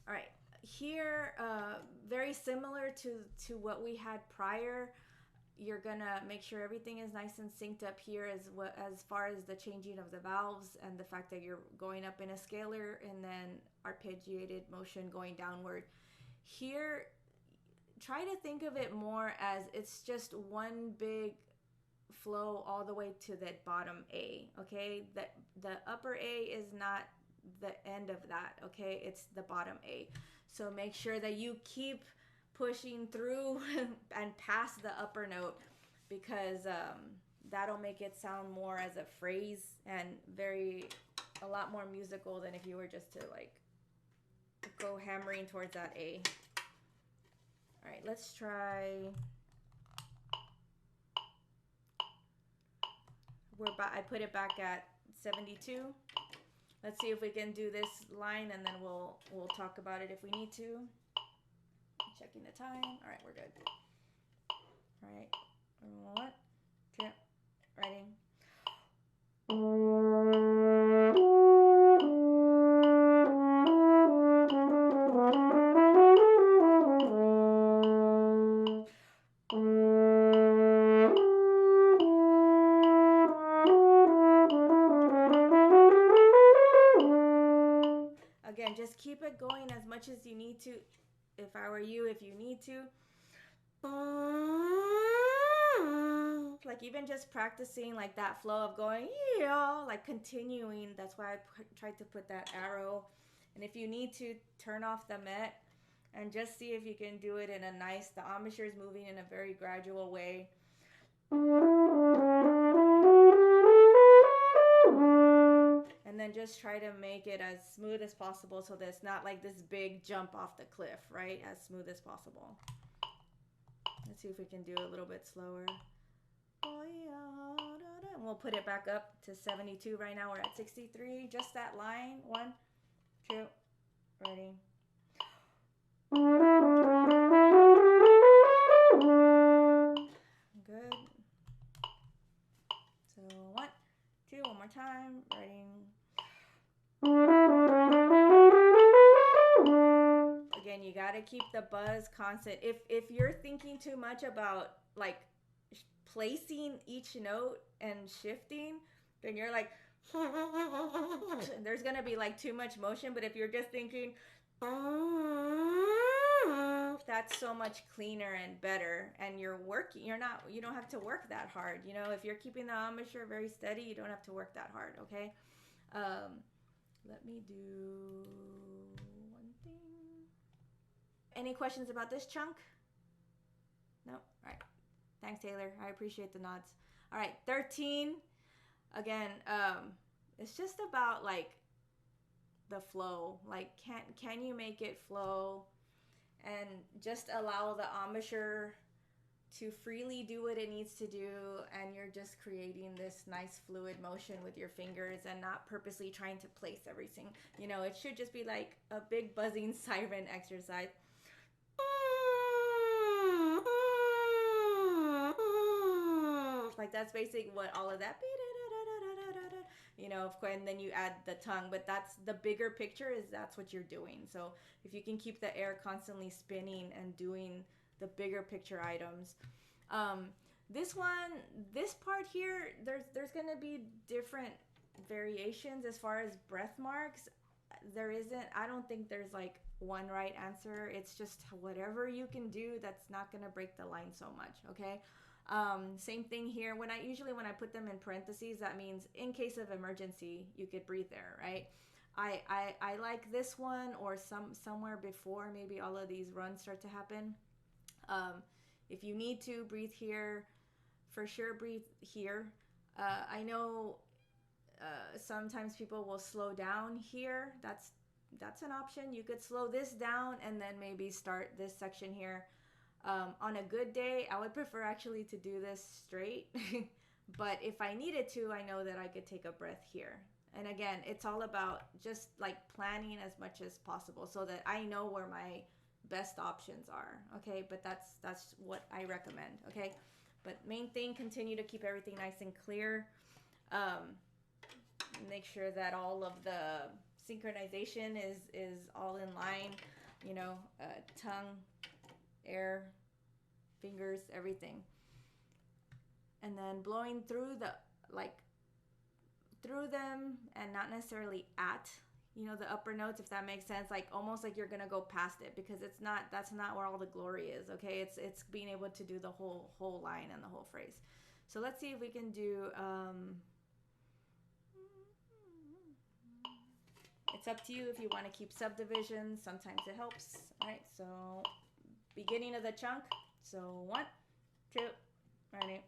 All right, here, very similar to what we had prior. You're gonna make sure everything is nice and synced up here, as far as the changing of the valves and the fact that you're going up in a scalar and then arpeggiated motion going downward. Here, try to think of it more as it's just one big flow all the way to the bottom A. Okay, the upper A is not the end of that. Okay, it's the bottom A. So make sure that you keep pushing through and past the upper note, because that'll make it sound more as a phrase and a lot more musical than if you were just to like go hammering towards that A. All right, let's try. I put it back at 72. Let's see if we can do this line, and then we'll talk about it if we need to. Checking the time. All right, we're good. All right. 1, 2, writing. going as much as you need to. If I were you, if you need to. Like even just practicing like that flow of going, yeah, like continuing. That's why I tried to put that arrow. And if you need to, turn off the Met and just see if you can do it in a nice, the embouchure is moving in a very gradual way. And then just try to make it as smooth as possible so that it's not like this big jump off the cliff, right? As smooth as possible. Let's see if we can do it a little bit slower. And we'll put it back up to 72. Right now we're at 63. Just that line. 1, 2, ready. Good. So 1, 2, one more time. Ready. Again, you got to keep the buzz constant. If you're thinking too much about like placing each note and shifting, then you're like there's gonna be like too much motion. But if you're just thinking, that's so much cleaner and better, and you're working, you don't have to work that hard. You know, if you're keeping the embouchure very steady, you don't have to work that hard. Okay. Let me do one thing. Any questions about this chunk? No? All right. Thanks, Taylor. I appreciate the nods. All right, 13. Again, it's just about like the flow. Like, can you make it flow and just allow the embouchure to freely do what it needs to do, and you're just creating this nice fluid motion with your fingers and not purposely trying to place everything. You know, it should just be like a big buzzing siren exercise. Like that's basically what all of that, you know, of course, and then you add the tongue, but that's the bigger picture, is that's what you're doing. So if you can keep the air constantly spinning and doing the bigger picture items. This part here, there's going to be different variations as far as breath marks. I don't think there's like one right answer. It's just whatever you can do that's not going to break the line so much, okay? Same thing here. When I put them in parentheses, that means in case of emergency, you could breathe there, right? I like this one, or somewhere before maybe all of these runs start to happen. If you need to breathe here, for sure breathe here. I know sometimes people will slow down here. That's an option. You could slow this down and then maybe start this section here. On a good day, I would prefer actually to do this straight. But if I needed to, I know that I could take a breath here. And again, it's all about just like planning as much as possible so that I know where my best options are. Okay, but that's what I recommend. Okay, but main thing, continue to keep everything nice and clear. Make sure that all of the synchronization is all in line. You know, tongue, air, fingers, everything. And then blowing through them and not necessarily at, you know, the upper notes, if that makes sense, like almost like you're gonna go past it, because that's not where all the glory is. Okay, it's being able to do the whole line and the whole phrase. So let's see if we can do it's up to you if you want to keep subdivisions. Sometimes it helps. All right, so beginning of the chunk. So 1, 2, ready.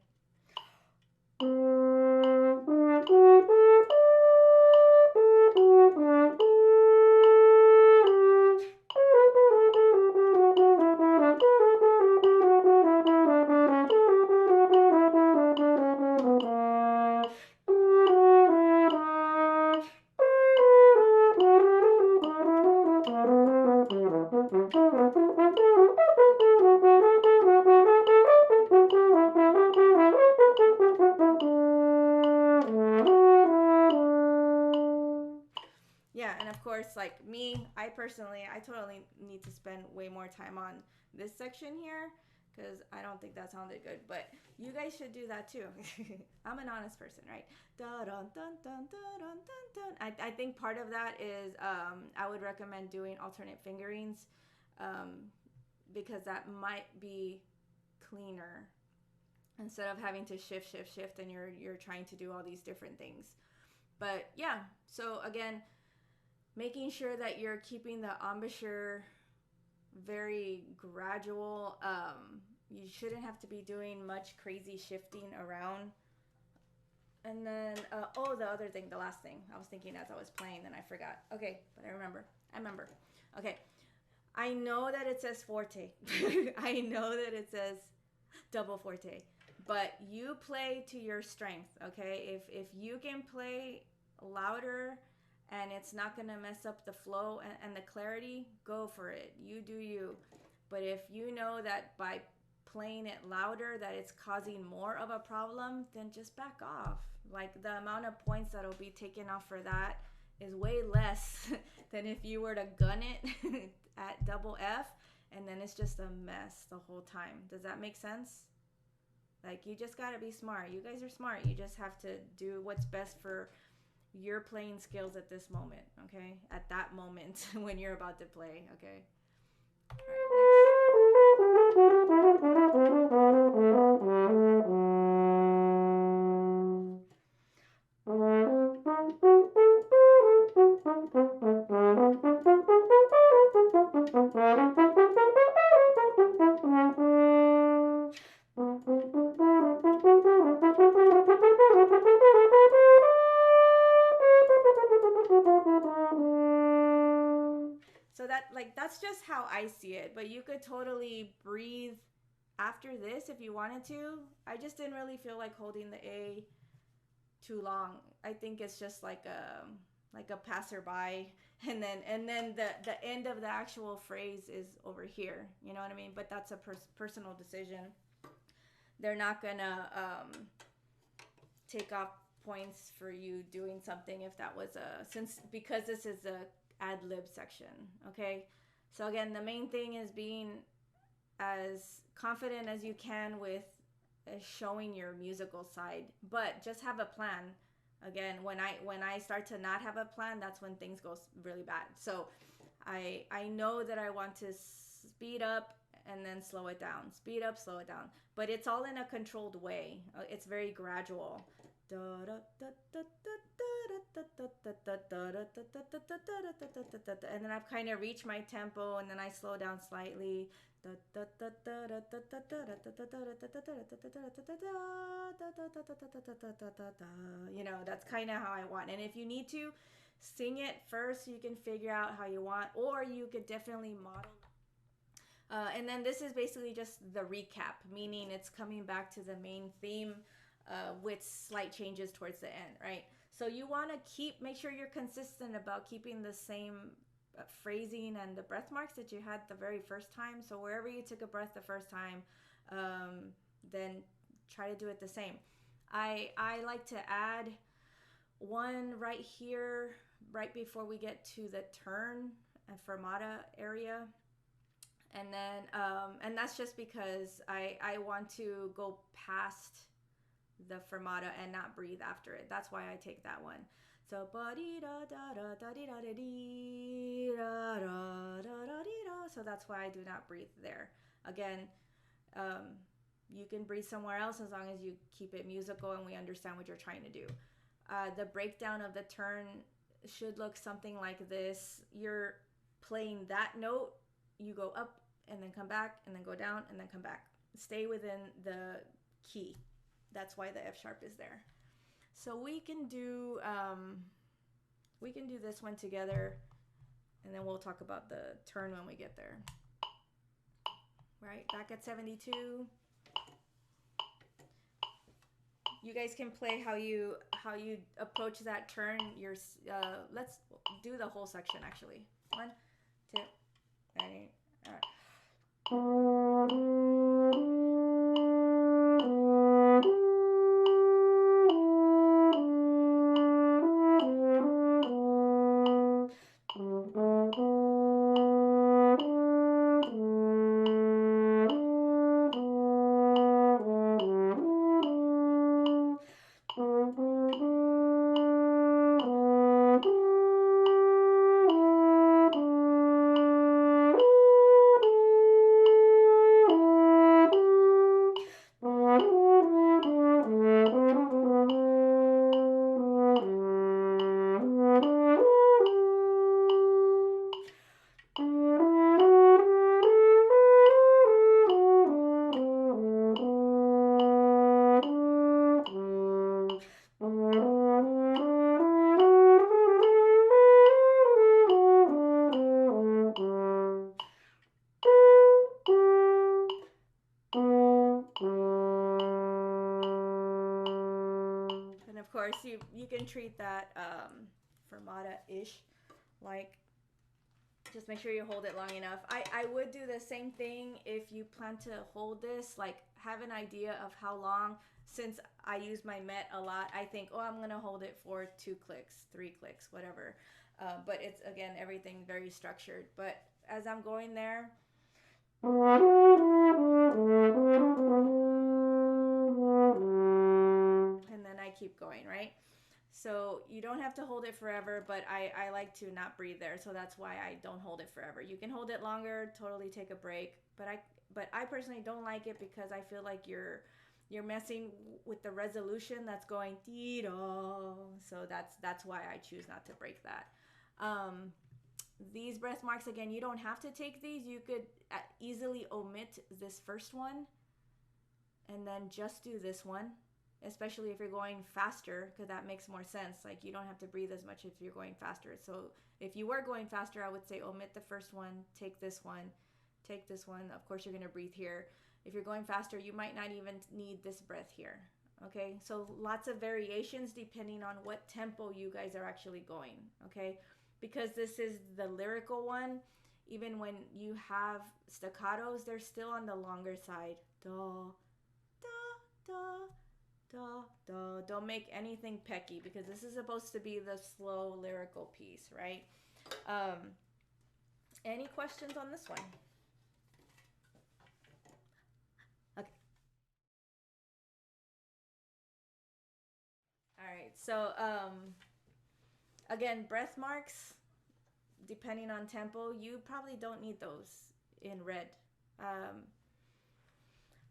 Yeah, and of course, like me, I totally need to spend way more time on this section here because I don't think that sounded good. But you guys should do that too. I'm an honest person, right? Dun, dun, dun, dun, dun, dun, dun. I think part of that is I would recommend doing alternate fingerings because that might be cleaner instead of having to shift and you're trying to do all these different things. But yeah, so again, making sure that you're keeping the embouchure very gradual. You shouldn't have to be doing much crazy shifting around. And then the other thing, the last thing I was thinking as I was playing, then I forgot. Okay, but I remember. Okay, I know that it says forte. I know that it says double forte, but you play to your strength. Okay, if you can play louder and it's not gonna mess up the flow and the clarity, go for it. You do you. But if you know that by playing it louder that it's causing more of a problem, then just back off. Like the amount of points that'll be taken off for that is way less than if you were to gun it at double F and then it's just a mess the whole time. Does that make sense? Like, you just gotta be smart. You guys are smart. You just have to do what's best for your playing skills at this moment, okay? At that moment when you're about to play, okay? All So that's just how I see it, but you could totally breathe after this if you wanted to. I just didn't really feel like holding the A too long. I think it's just like a passerby, and then the end of the actual phrase is over here. You know what I mean? But that's a personal decision. They're not gonna take off points for you doing something if that was because this is a ad lib section. Okay, so again, the main thing is being as confident as you can with showing your musical side, but just have a plan. Again, when I start to not have a plan, that's when things go really bad. So I know that I want to speed up and then slow it down, speed up, slow it down, but it's all in a controlled way. It's very gradual. And then I've kind of reached my tempo, and then I slow down slightly. You know, that's kind of how I want. And if you need to sing it first, you can figure out how you want, or you could definitely model. And then this is basically just the recap, meaning it's coming back to the main theme with slight changes towards the end, right? So you want to make sure you're consistent about keeping the same phrasing and the breath marks that you had the very first time. So wherever you took a breath the first time, then try to do it the same. I like to add one right here, right before we get to the turn and fermata area. And then, and that's just because I want to go past the fermata and not breathe after it. That's why I take that one. So so that's why I do not breathe there. Again, you can breathe somewhere else as long as you keep it musical and we understand what you're trying to do. The breakdown of the turn should look something like this. You're playing that note, you go up and then come back and then go down and then come back. Stay within the key. That's why the F sharp is there. So we can do this one together, and then we'll talk about the turn when we get there. Right, back at 72. You guys can play how you approach that turn. Let's do the whole section actually. 1, 2, 3. All right. course, you can treat that fermata-ish, like just make sure you hold it long enough. I would do the same thing if you plan to hold this, like have an idea of how long. Since I use my Met a lot, I think, oh, I'm gonna hold it for 2 clicks, 3 clicks, whatever. But it's, again, everything very structured. But as I'm going there, and then I keep going, right? So you don't have to hold it forever, but I like to not breathe there, so that's why I don't hold it forever. You can hold it longer, totally take a break, but I personally don't like it because I feel like you're messing with the resolution that's going dee-da. So that's why I choose not to break that. These breath marks, again, you don't have to take these. You could easily omit this first one and then just do this one, especially if you're going faster, because that makes more sense. Like, you don't have to breathe as much if you're going faster. So if you were going faster, I would say omit the first one, take this one, take this one. Of course, you're going to breathe here. If you're going faster, you might not even need this breath here. Okay, so lots of variations depending on what tempo you guys are actually going. Okay, because this is the lyrical one, even when you have staccatos, they're still on the longer side. Da, da, da, da, da. Don't make anything pecky, because this is supposed to be the slow lyrical piece, right? Any questions on this one? Okay. All right. So again, breath marks, depending on tempo, you probably don't need those in red.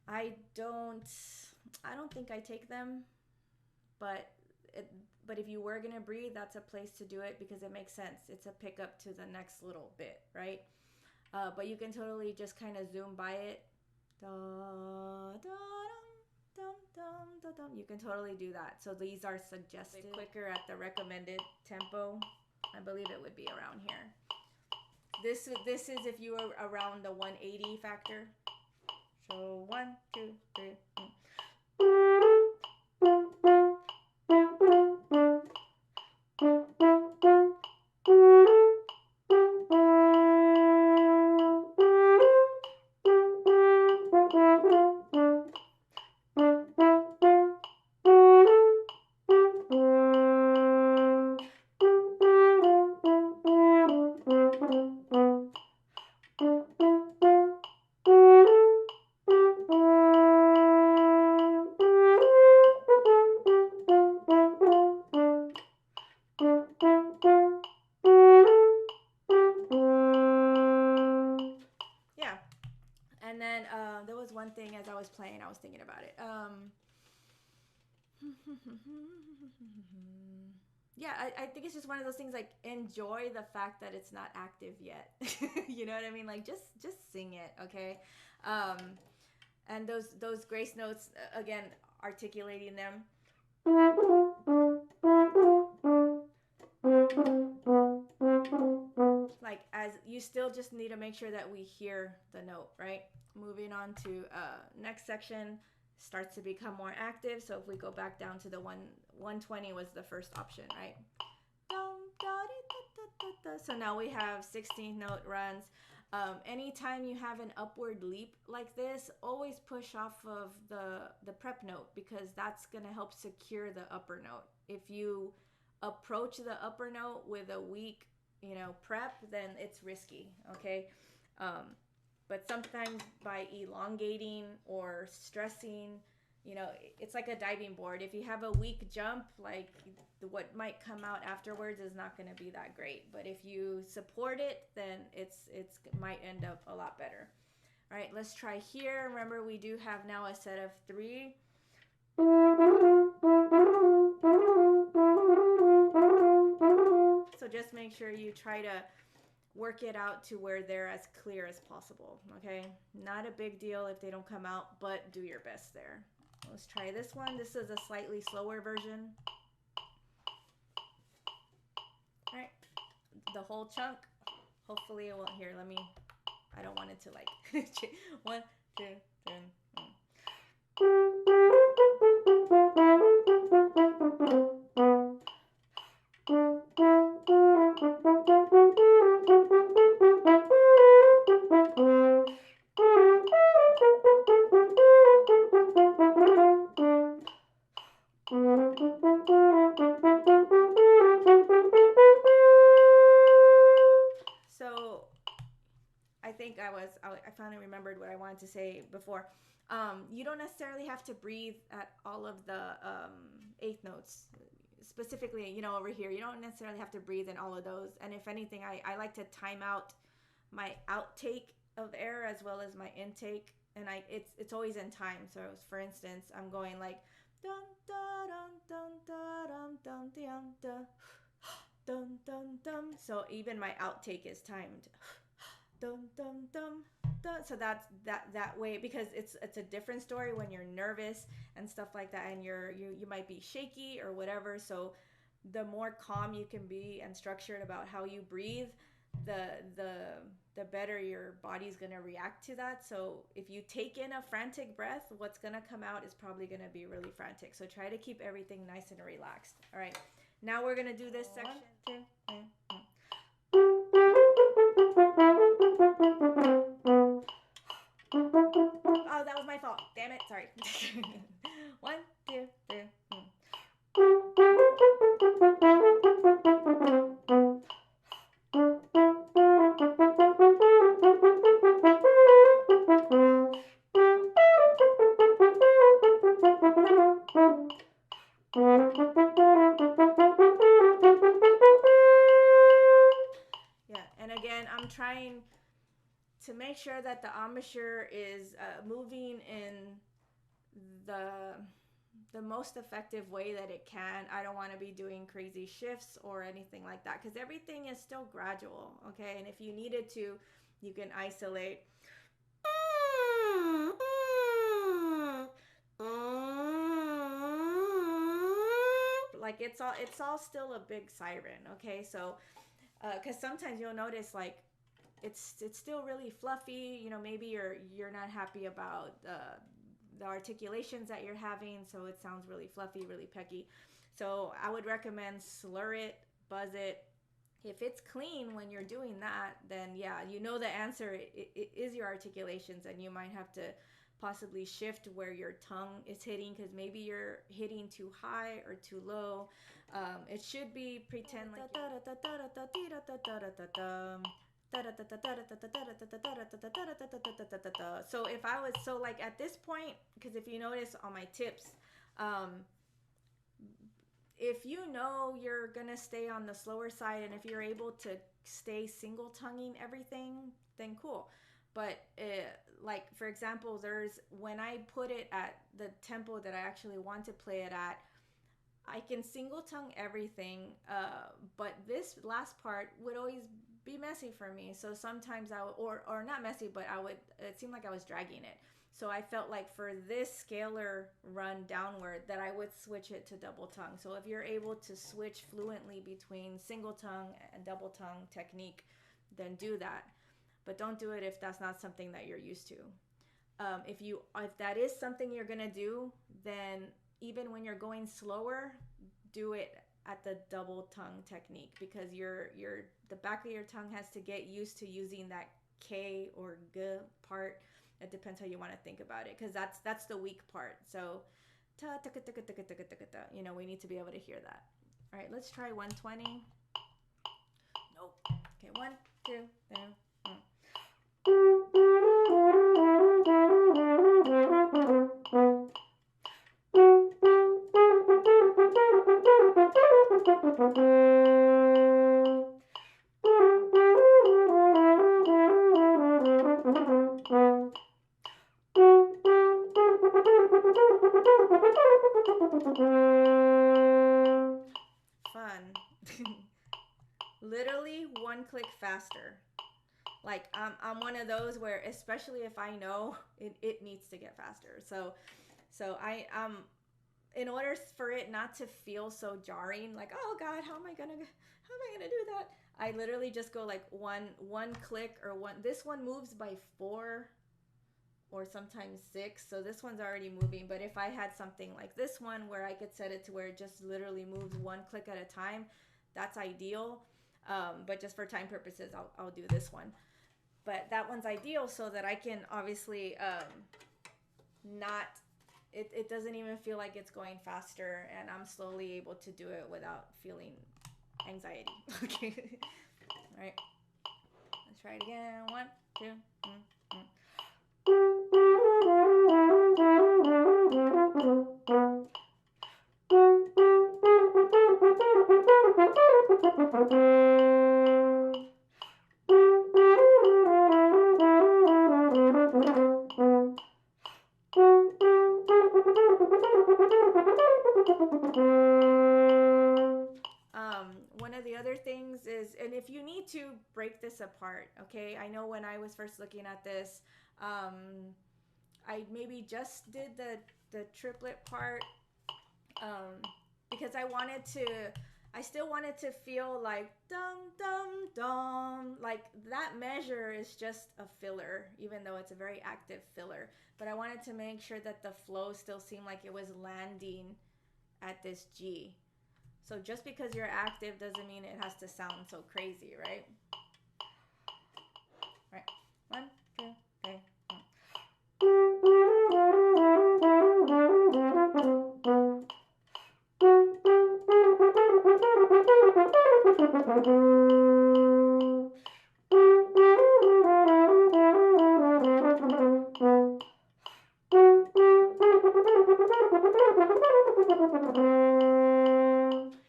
I don't think I take them, but if you were gonna breathe, that's a place to do it, because it makes sense. It's a pickup to the next little bit, right? But you can totally just kind of zoom by it. Da, da, dum, dum, dum, dum. You can totally do that. So these are suggested. Quicker at the recommended tempo. I believe it would be around here. This is if you were around the 180 factor. So 1, 2, 3. And then there was one thing as I was playing, I was thinking about it. Yeah, I think it's just one of those things, like, enjoy the fact that it's not active yet. You know what I mean? Like, just sing it, okay? And those grace notes, again, articulating them. Like, as you still just need to make sure that we hear the note, right? Moving on to next section, starts to become more active. So if we go back down to the 120 was the first option, right? So now we have 16 note runs. Anytime you have an upward leap like this, always push off of the prep note, because that's going to help secure the upper note. If you approach the upper note with a weak, prep, then it's risky, okay? But sometimes by elongating or stressing, it's like a diving board. If you have a weak jump, like, what might come out afterwards is not going to be that great. But if you support it, then it might end up a lot better. All right, let's try here. Remember, we do have now a set of 3. So just make sure you try to work it out to where they're as clear as possible, okay? Not a big deal if they don't come out, but do your best there. Let's try this one. This is a slightly slower version. All right, the whole chunk. Hopefully it won't hear. I don't want it to, like, 1, 2, 3. I think I finally remembered what I wanted to say before. You don't necessarily have to breathe at all of the eighth notes. Specifically, you know, over here, you don't necessarily have to breathe in all of those. And if anything, I like to time out my outtake of air as well as my intake, and it's always in time. So for instance, I'm going like dun dun dun dun dun dun dun dun dun dun. So even my outtake is timed. Dun dun dun dun. So that's that way, because it's a different story when you're nervous and stuff like that, and you might be shaky or whatever. So the more calm you can be and structured about how you breathe, the better your body's going to react to that. So if you take in a frantic breath, what's going to come out is probably going to be really frantic. So try to keep everything nice and relaxed. All right, now we're going to do this section. 1, 2, 3. Oh, that was my fault. Damn it. Sorry. 1, 2, 3. Yeah, and again, I'm trying to make sure that the embouchure is moving in the most effective way that it can. I don't want to be doing crazy shifts or anything like that, because everything is still gradual, okay? And if you needed to, you can isolate. Like it's all still a big siren, okay? So because sometimes you'll notice like it's still really fluffy, you know, maybe you're not happy about the articulations that you're having, so it sounds really fluffy, really pecky. So I would recommend slur it, buzz it. If it's clean when you're doing that, then yeah, you know the answer it is your articulations, and you might have to possibly shift where your tongue is hitting, because maybe you're hitting too high or too low. It should be pretend like so if I was so like at this point, because if you notice on my tips, if you know you're gonna stay on the slower side, and if you're able to stay single tonguing everything, then cool. But like for example, there's when I put it at the tempo that I actually want to play it at, I can single tongue everything, but this last part would always be messy for me. So sometimes I would, or not messy, but it seemed like I was dragging it. So I felt like for this scalar run downward that I would switch it to double tongue. So if you're able to switch fluently between single tongue and double tongue technique, then do that. But don't do it if that's not something that you're used to. If that is something you're gonna do, then even when you're going slower, do it at the double tongue technique, because the back of your tongue has to get used to using that K or G part. It depends how you want to think about it, because that's the weak part. So you know, we need to be able to hear that. All right, let's try 120. Nope. Okay, 1, 2, 3. Fun. Literally one click faster. Like I'm one of those where, especially if I know it needs to get faster. So I in order for it not to feel so jarring, like, oh God, how am I gonna do that? I literally just go like one click, or one. This one moves by 4 or sometimes 6, so this one's already moving. But if I had something like this one where I could set it to where it just literally moves one click at a time, that's ideal. But just for time purposes, I'll do this one. But that one's ideal so that I can obviously not, it doesn't even feel like it's going faster, and I'm slowly able to do it without feeling anxiety. Okay. All right. Let's try it again. 1, 2. One of the other things is, and if you need to break this apart, okay, I know when I was first looking at this, I maybe just did the triplet part, because I still wanted to feel like dum dum dum, like that measure is just a filler, even though it's a very active filler. But I wanted to make sure that the flow still seemed like it was landing at this G. So just because you're active doesn't mean it has to sound so crazy, right? Right. 1, 2, 3.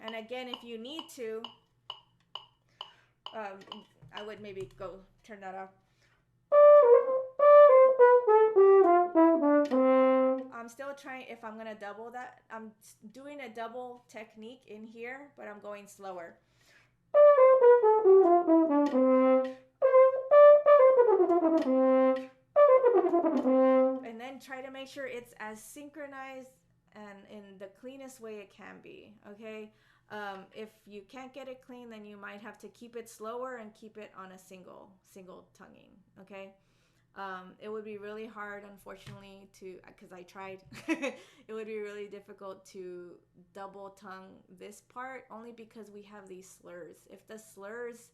And again, if you need to, I would maybe go turn that off. I'm still trying, if I'm gonna double that, I'm doing a double technique in here, but I'm going slower. And then try to make sure it's as synchronized and in the cleanest way it can be, okay? If you can't get it clean, then you might have to keep it slower and keep it on a single tonguing, okay? It would be really hard, unfortunately, because I tried, it would be really difficult to double tongue this part, only because we have these slurs. If the slurs,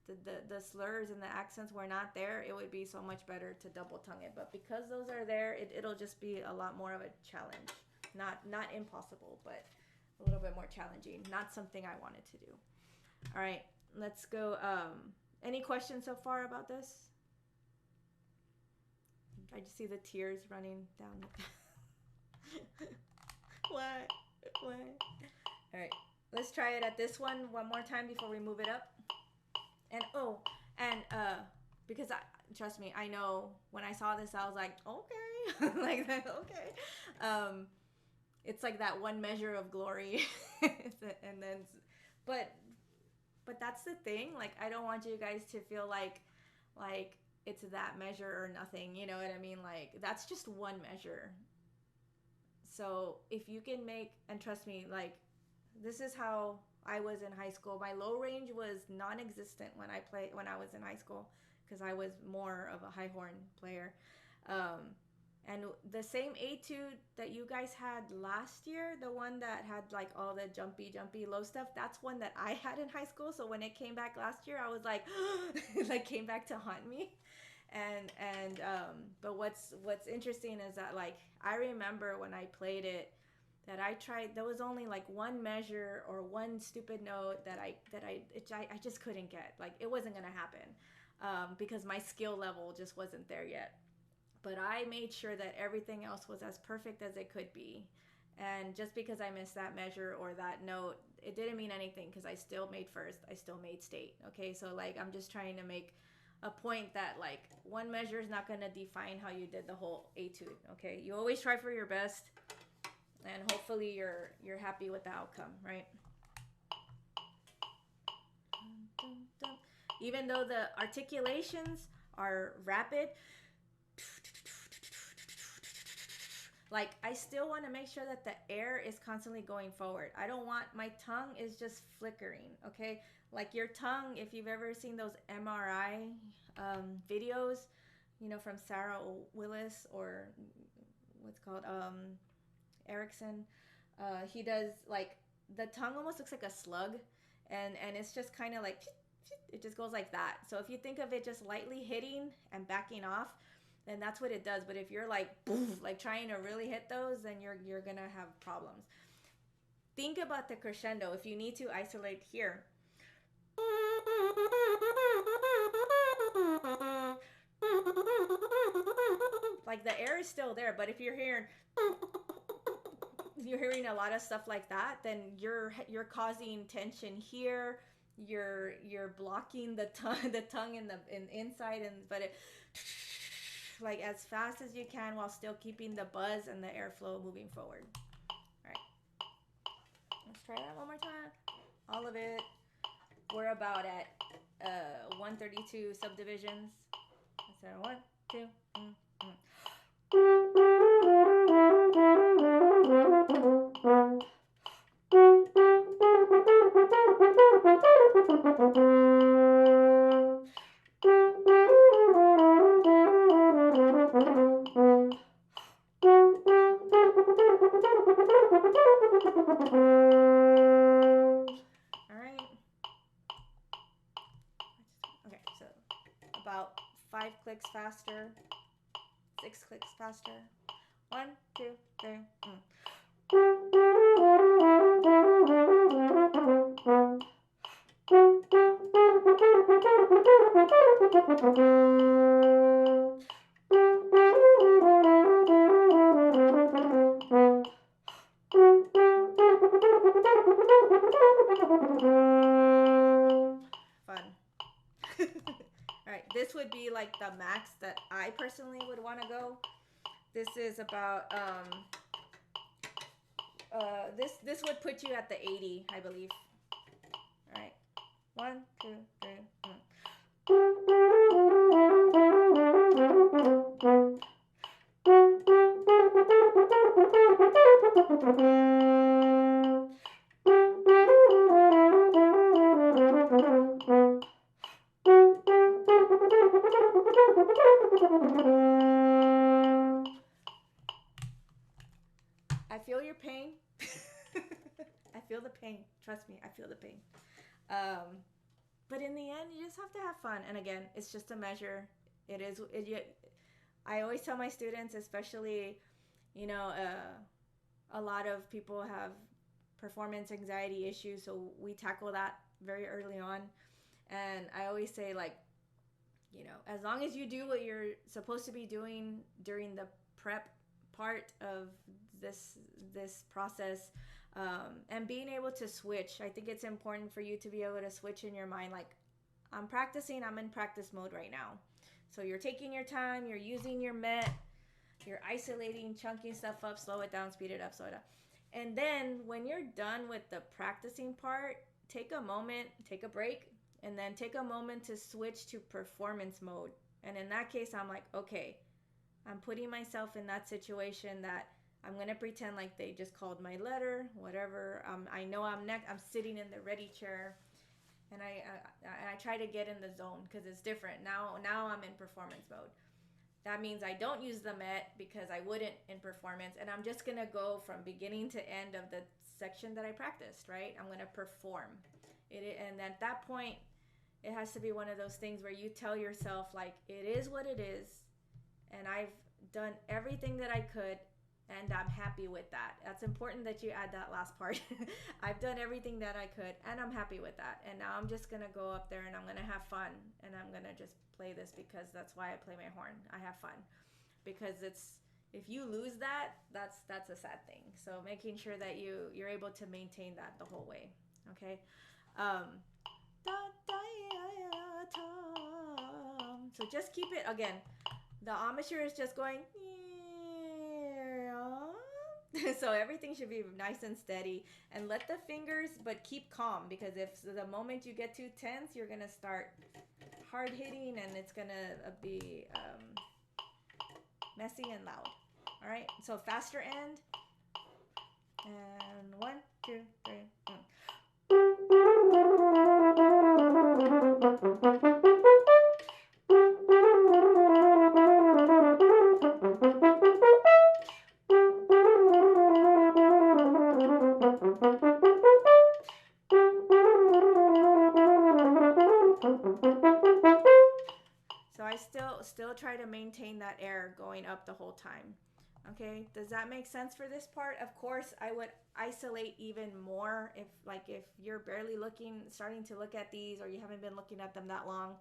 the slurs and the accents were not there, it would be so much better to double tongue it. But because those are there, it'll just be a lot more of a challenge. Not impossible, but a little bit more challenging. Not something I wanted to do. All right, let's go. Any questions so far about this? I just see the tears running down. What? All right, let's try it at this one more time before we move it up. And because trust me, I know when I saw this, I was like, okay, like that, okay. It's like that one measure of glory, and then, but that's the thing. Like, I don't want you guys to feel like it's that measure or nothing. You know what I mean? Like, that's just one measure. So if you can make, and trust me, like, this is how I was in high school. My low range was non-existent when I was in high school, because I was more of a high horn player. And the same etude that you guys had last year, the one that had like all the jumpy low stuff, that's one that I had in high school. So when it came back last year, I was like, like, came back to haunt me. And but what's interesting is that, like, I remember when I played it, that I tried, there was only like one measure or one stupid note that I just couldn't get. Like, it wasn't gonna happen, because my skill level just wasn't there yet. But I made sure that everything else was as perfect as it could be. And just because I missed that measure or that note, it didn't mean anything, because I still made first. I still made state. Okay, so like, I'm just trying to make a point that, like, one measure is not going to define how you did the whole etude. Okay, you always try for your best, and hopefully you're happy with the outcome, right? Even though the articulations are rapid, like, I still want to make sure that the air is constantly going forward. I don't want, my tongue is just flickering, okay? Like, your tongue, if you've ever seen those MRI videos, you know, from Sarah Willis, or what's called, Erickson, he does, like, the tongue almost looks like a slug, and it's just kind of like, it just goes like that. So if you think of it just lightly hitting and backing off, then that's what it does. But if you're like, poof, like trying to really hit those, then you're gonna have problems. Think about the crescendo. If you need to isolate here, like the air is still there, but if you're hearing a lot of stuff like that, then you're causing tension here. You're blocking the tongue in the inside, and but it like as fast as you can while still keeping the buzz and the airflow moving forward. All right, let's try that one more time. All of it. We're about at 132 subdivisions. So 1, 2, All right. Okay, so about 5 clicks faster, 6 clicks faster. 1, 2, 3. Fun. All right, this would be like the max that I personally would want to go. This is about this would put you at the 80, I believe. All right, 1, 2, 3. I feel your pain. I feel the pain. Trust me, I feel the pain. But in the end, you just have to have fun. And again, it's just a measure. I always tell my students, especially, a lot of people have performance anxiety issues, so we tackle that very early on. And I always say, like, as long as you do what you're supposed to be doing during the prep part of this process, and being able to switch. I think it's important for you to be able to switch in your mind, like, I'm practicing, I'm in practice mode right now. So you're taking your time, you're using your MET, you're isolating, chunking stuff up, slow it down, speed it up, slow it down. And then when you're done with the practicing part, take a moment, take a break, and then take a moment to switch to performance mode. And in that case, I'm like, okay, I'm putting myself in that situation that I'm going to pretend like they just called my letter, whatever. I know I'm sitting in the ready chair, and I try to get in the zone because it's different. Now I'm in performance mode. That means I don't use the MET because I wouldn't in performance, and I'm just going to go from beginning to end of the section that I practiced, right? I'm going to perform. And at that point, it has to be one of those things where you tell yourself, like, it is what it is, and I've done everything that I could, and I'm happy with that. That's important that you add that last part. I've done everything that I could, and I'm happy with that. And now I'm just going to go up there, and I'm going to have fun, and I'm going to just play this because that's why I play my horn. I have fun. Because if you lose that, that's a sad thing. So making sure that you're able to maintain that the whole way. Okay? So just keep it, again, the embouchure is just going, so everything should be nice and steady, and let the fingers, but keep calm, because if the moment you get too tense, you're going to start hard hitting, and it's going to be messy and loud. All right, so faster end, and 1, 2, 3, So I still try to maintain that air going up the whole time. Okay, does that make sense for this part? Of course, I would isolate even more if you're barely starting to look at these, or you haven't been looking at them that long.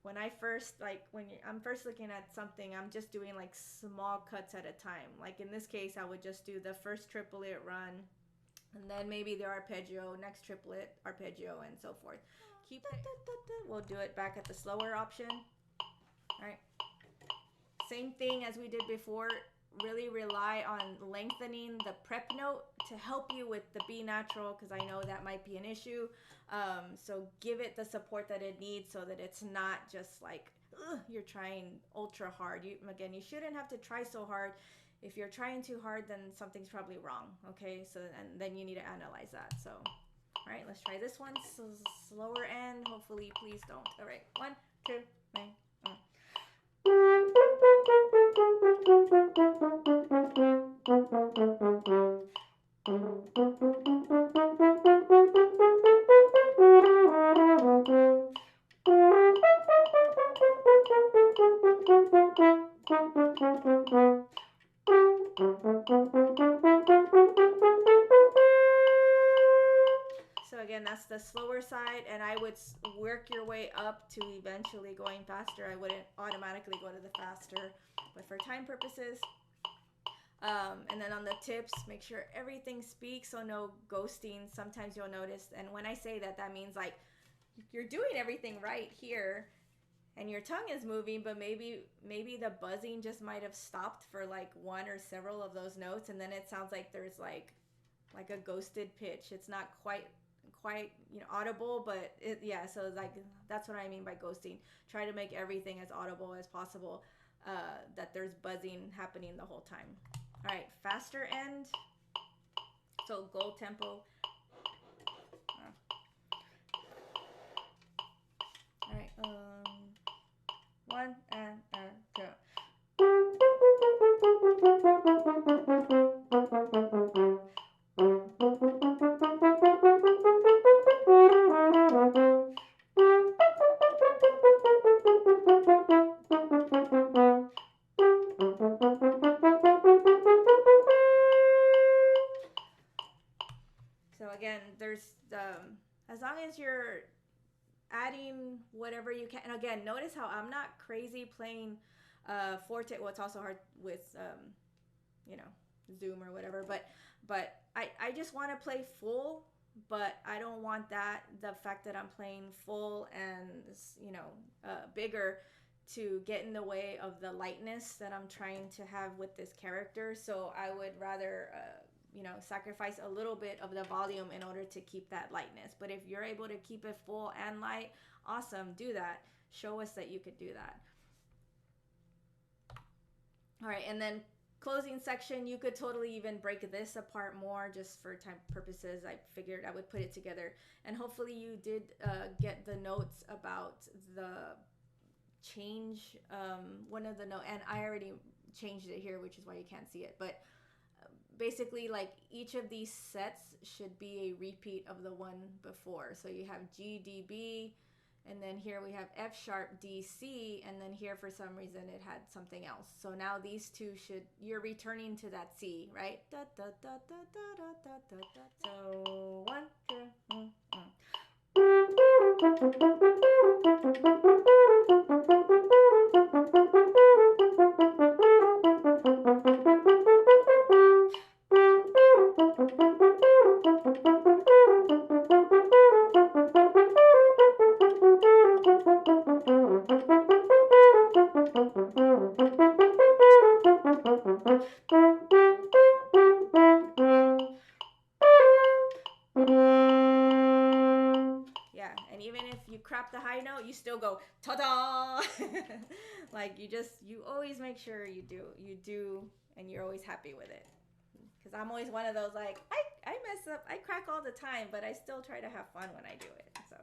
when I first I'm first looking at something, I'm just doing like small cuts at a time. Like in this case, I would just do the first triplet run, and then maybe the arpeggio, next triplet, arpeggio, and so forth. Keep it. We'll do it back at the slower option. All right. Same thing as we did before. Really rely on lengthening the prep note to help you with the B natural, because I know that might be an issue. So give it the support that it needs so that it's not just like you're trying ultra hard. You shouldn't have to try so hard. If you're trying too hard, then something's probably wrong. Okay, so and then you need to analyze that. So, all right, let's try this one. So slower end. Hopefully, please don't. All right, 1, 2, 3. So again, that's the slower side, and I would work your way up to eventually going faster. I wouldn't automatically go to the faster, but for time purposes. And then on the tips, make sure everything speaks, so no ghosting. Sometimes you'll notice, and when I say that, that means like you're doing everything right here, and your tongue is moving, but maybe the buzzing just might have stopped for like one or several of those notes, and then it sounds like there's like a ghosted pitch. It's not quite audible, but so like that's what I mean by ghosting. Try to make everything as audible as possible, that there's buzzing happening the whole time. All right, faster end, so goal tempo. All right, 1 and 2. So again, there's as long as you're adding whatever you can. And again, notice how I'm not crazy playing forte. Well, it's also hard with Zoom or whatever, but I just want to play full, but I don't want the fact that I'm playing full and bigger to get in the way of the lightness that I'm trying to have with this character. So I would rather sacrifice a little bit of the volume in order to keep that lightness. But if you're able to keep it full and light, awesome, do that. Show us that you could do that. All right, and then closing section, you could totally even break this apart more just for time purposes. I figured I would put it together, and hopefully you did get the notes about the change, one of the note, and I already changed it here, which is why you can't see it, but basically like each of these sets should be a repeat of the one before. So you have G, D, B, and then here we have F sharp, D, C, and then here for some reason it had something else. So now these two you're returning to that C, right? Da, da, da, da, da, da, da, da. So 1, 2, yeah, and even if you crap the high note, you still go ta-da. Like you always make sure you do, and you're always happy with it. Because I'm always one of those like I mess up, I crack all the time, but I still try to have fun when I do it. So,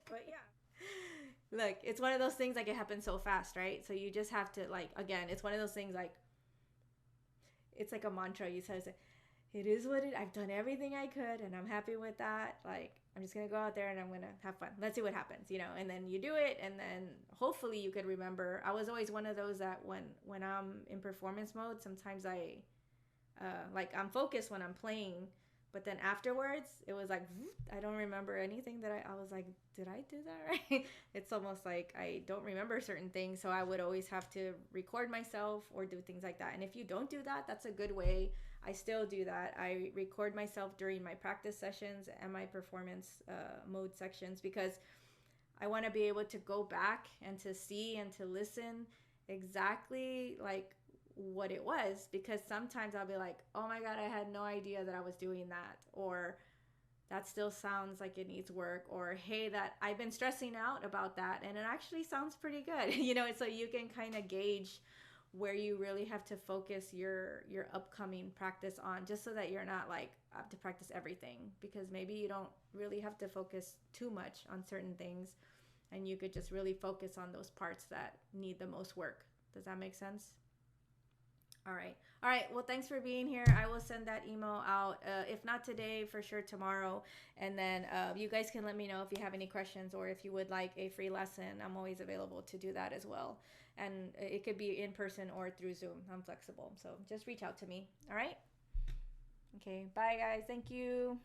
but yeah. Look, it's one of those things like it happens so fast, right? So you just have to it's one of those things like it's like a mantra. You say, it is what I've done everything I could, and I'm happy with that. Like I'm just gonna go out there and I'm gonna have fun. Let's see what happens, and then you do it, and then hopefully you could remember. I was always one of those that when I'm in performance mode, sometimes I'm focused when I'm playing, But then afterwards, it was like, I don't remember anything that I was like, did I do that right? It's almost like I don't remember certain things. So I would always have to record myself or do things like that. And if you don't do that, that's a good way. I still do that. I record myself during my practice sessions and my performance mode sections, because I want to be able to go back and to see and to listen exactly like what it was, because sometimes I'll be like, oh my God, I had no idea that I was doing that, or that still sounds like it needs work, or hey, that I've been stressing out about that and it actually sounds pretty good. So you can kind of gauge where you really have to focus your upcoming practice on, just so that you're not like up to practice everything, because maybe you don't really have to focus too much on certain things, and you could just really focus on those parts that need the most work. Does that make sense? All right. All right. Well, thanks for being here. I will send that email out. If not today, for sure tomorrow. And then you guys can let me know if you have any questions, or if you would like a free lesson. I'm always available to do that as well. And it could be in person or through Zoom. I'm flexible. So just reach out to me. All right. Okay. Bye, guys. Thank you.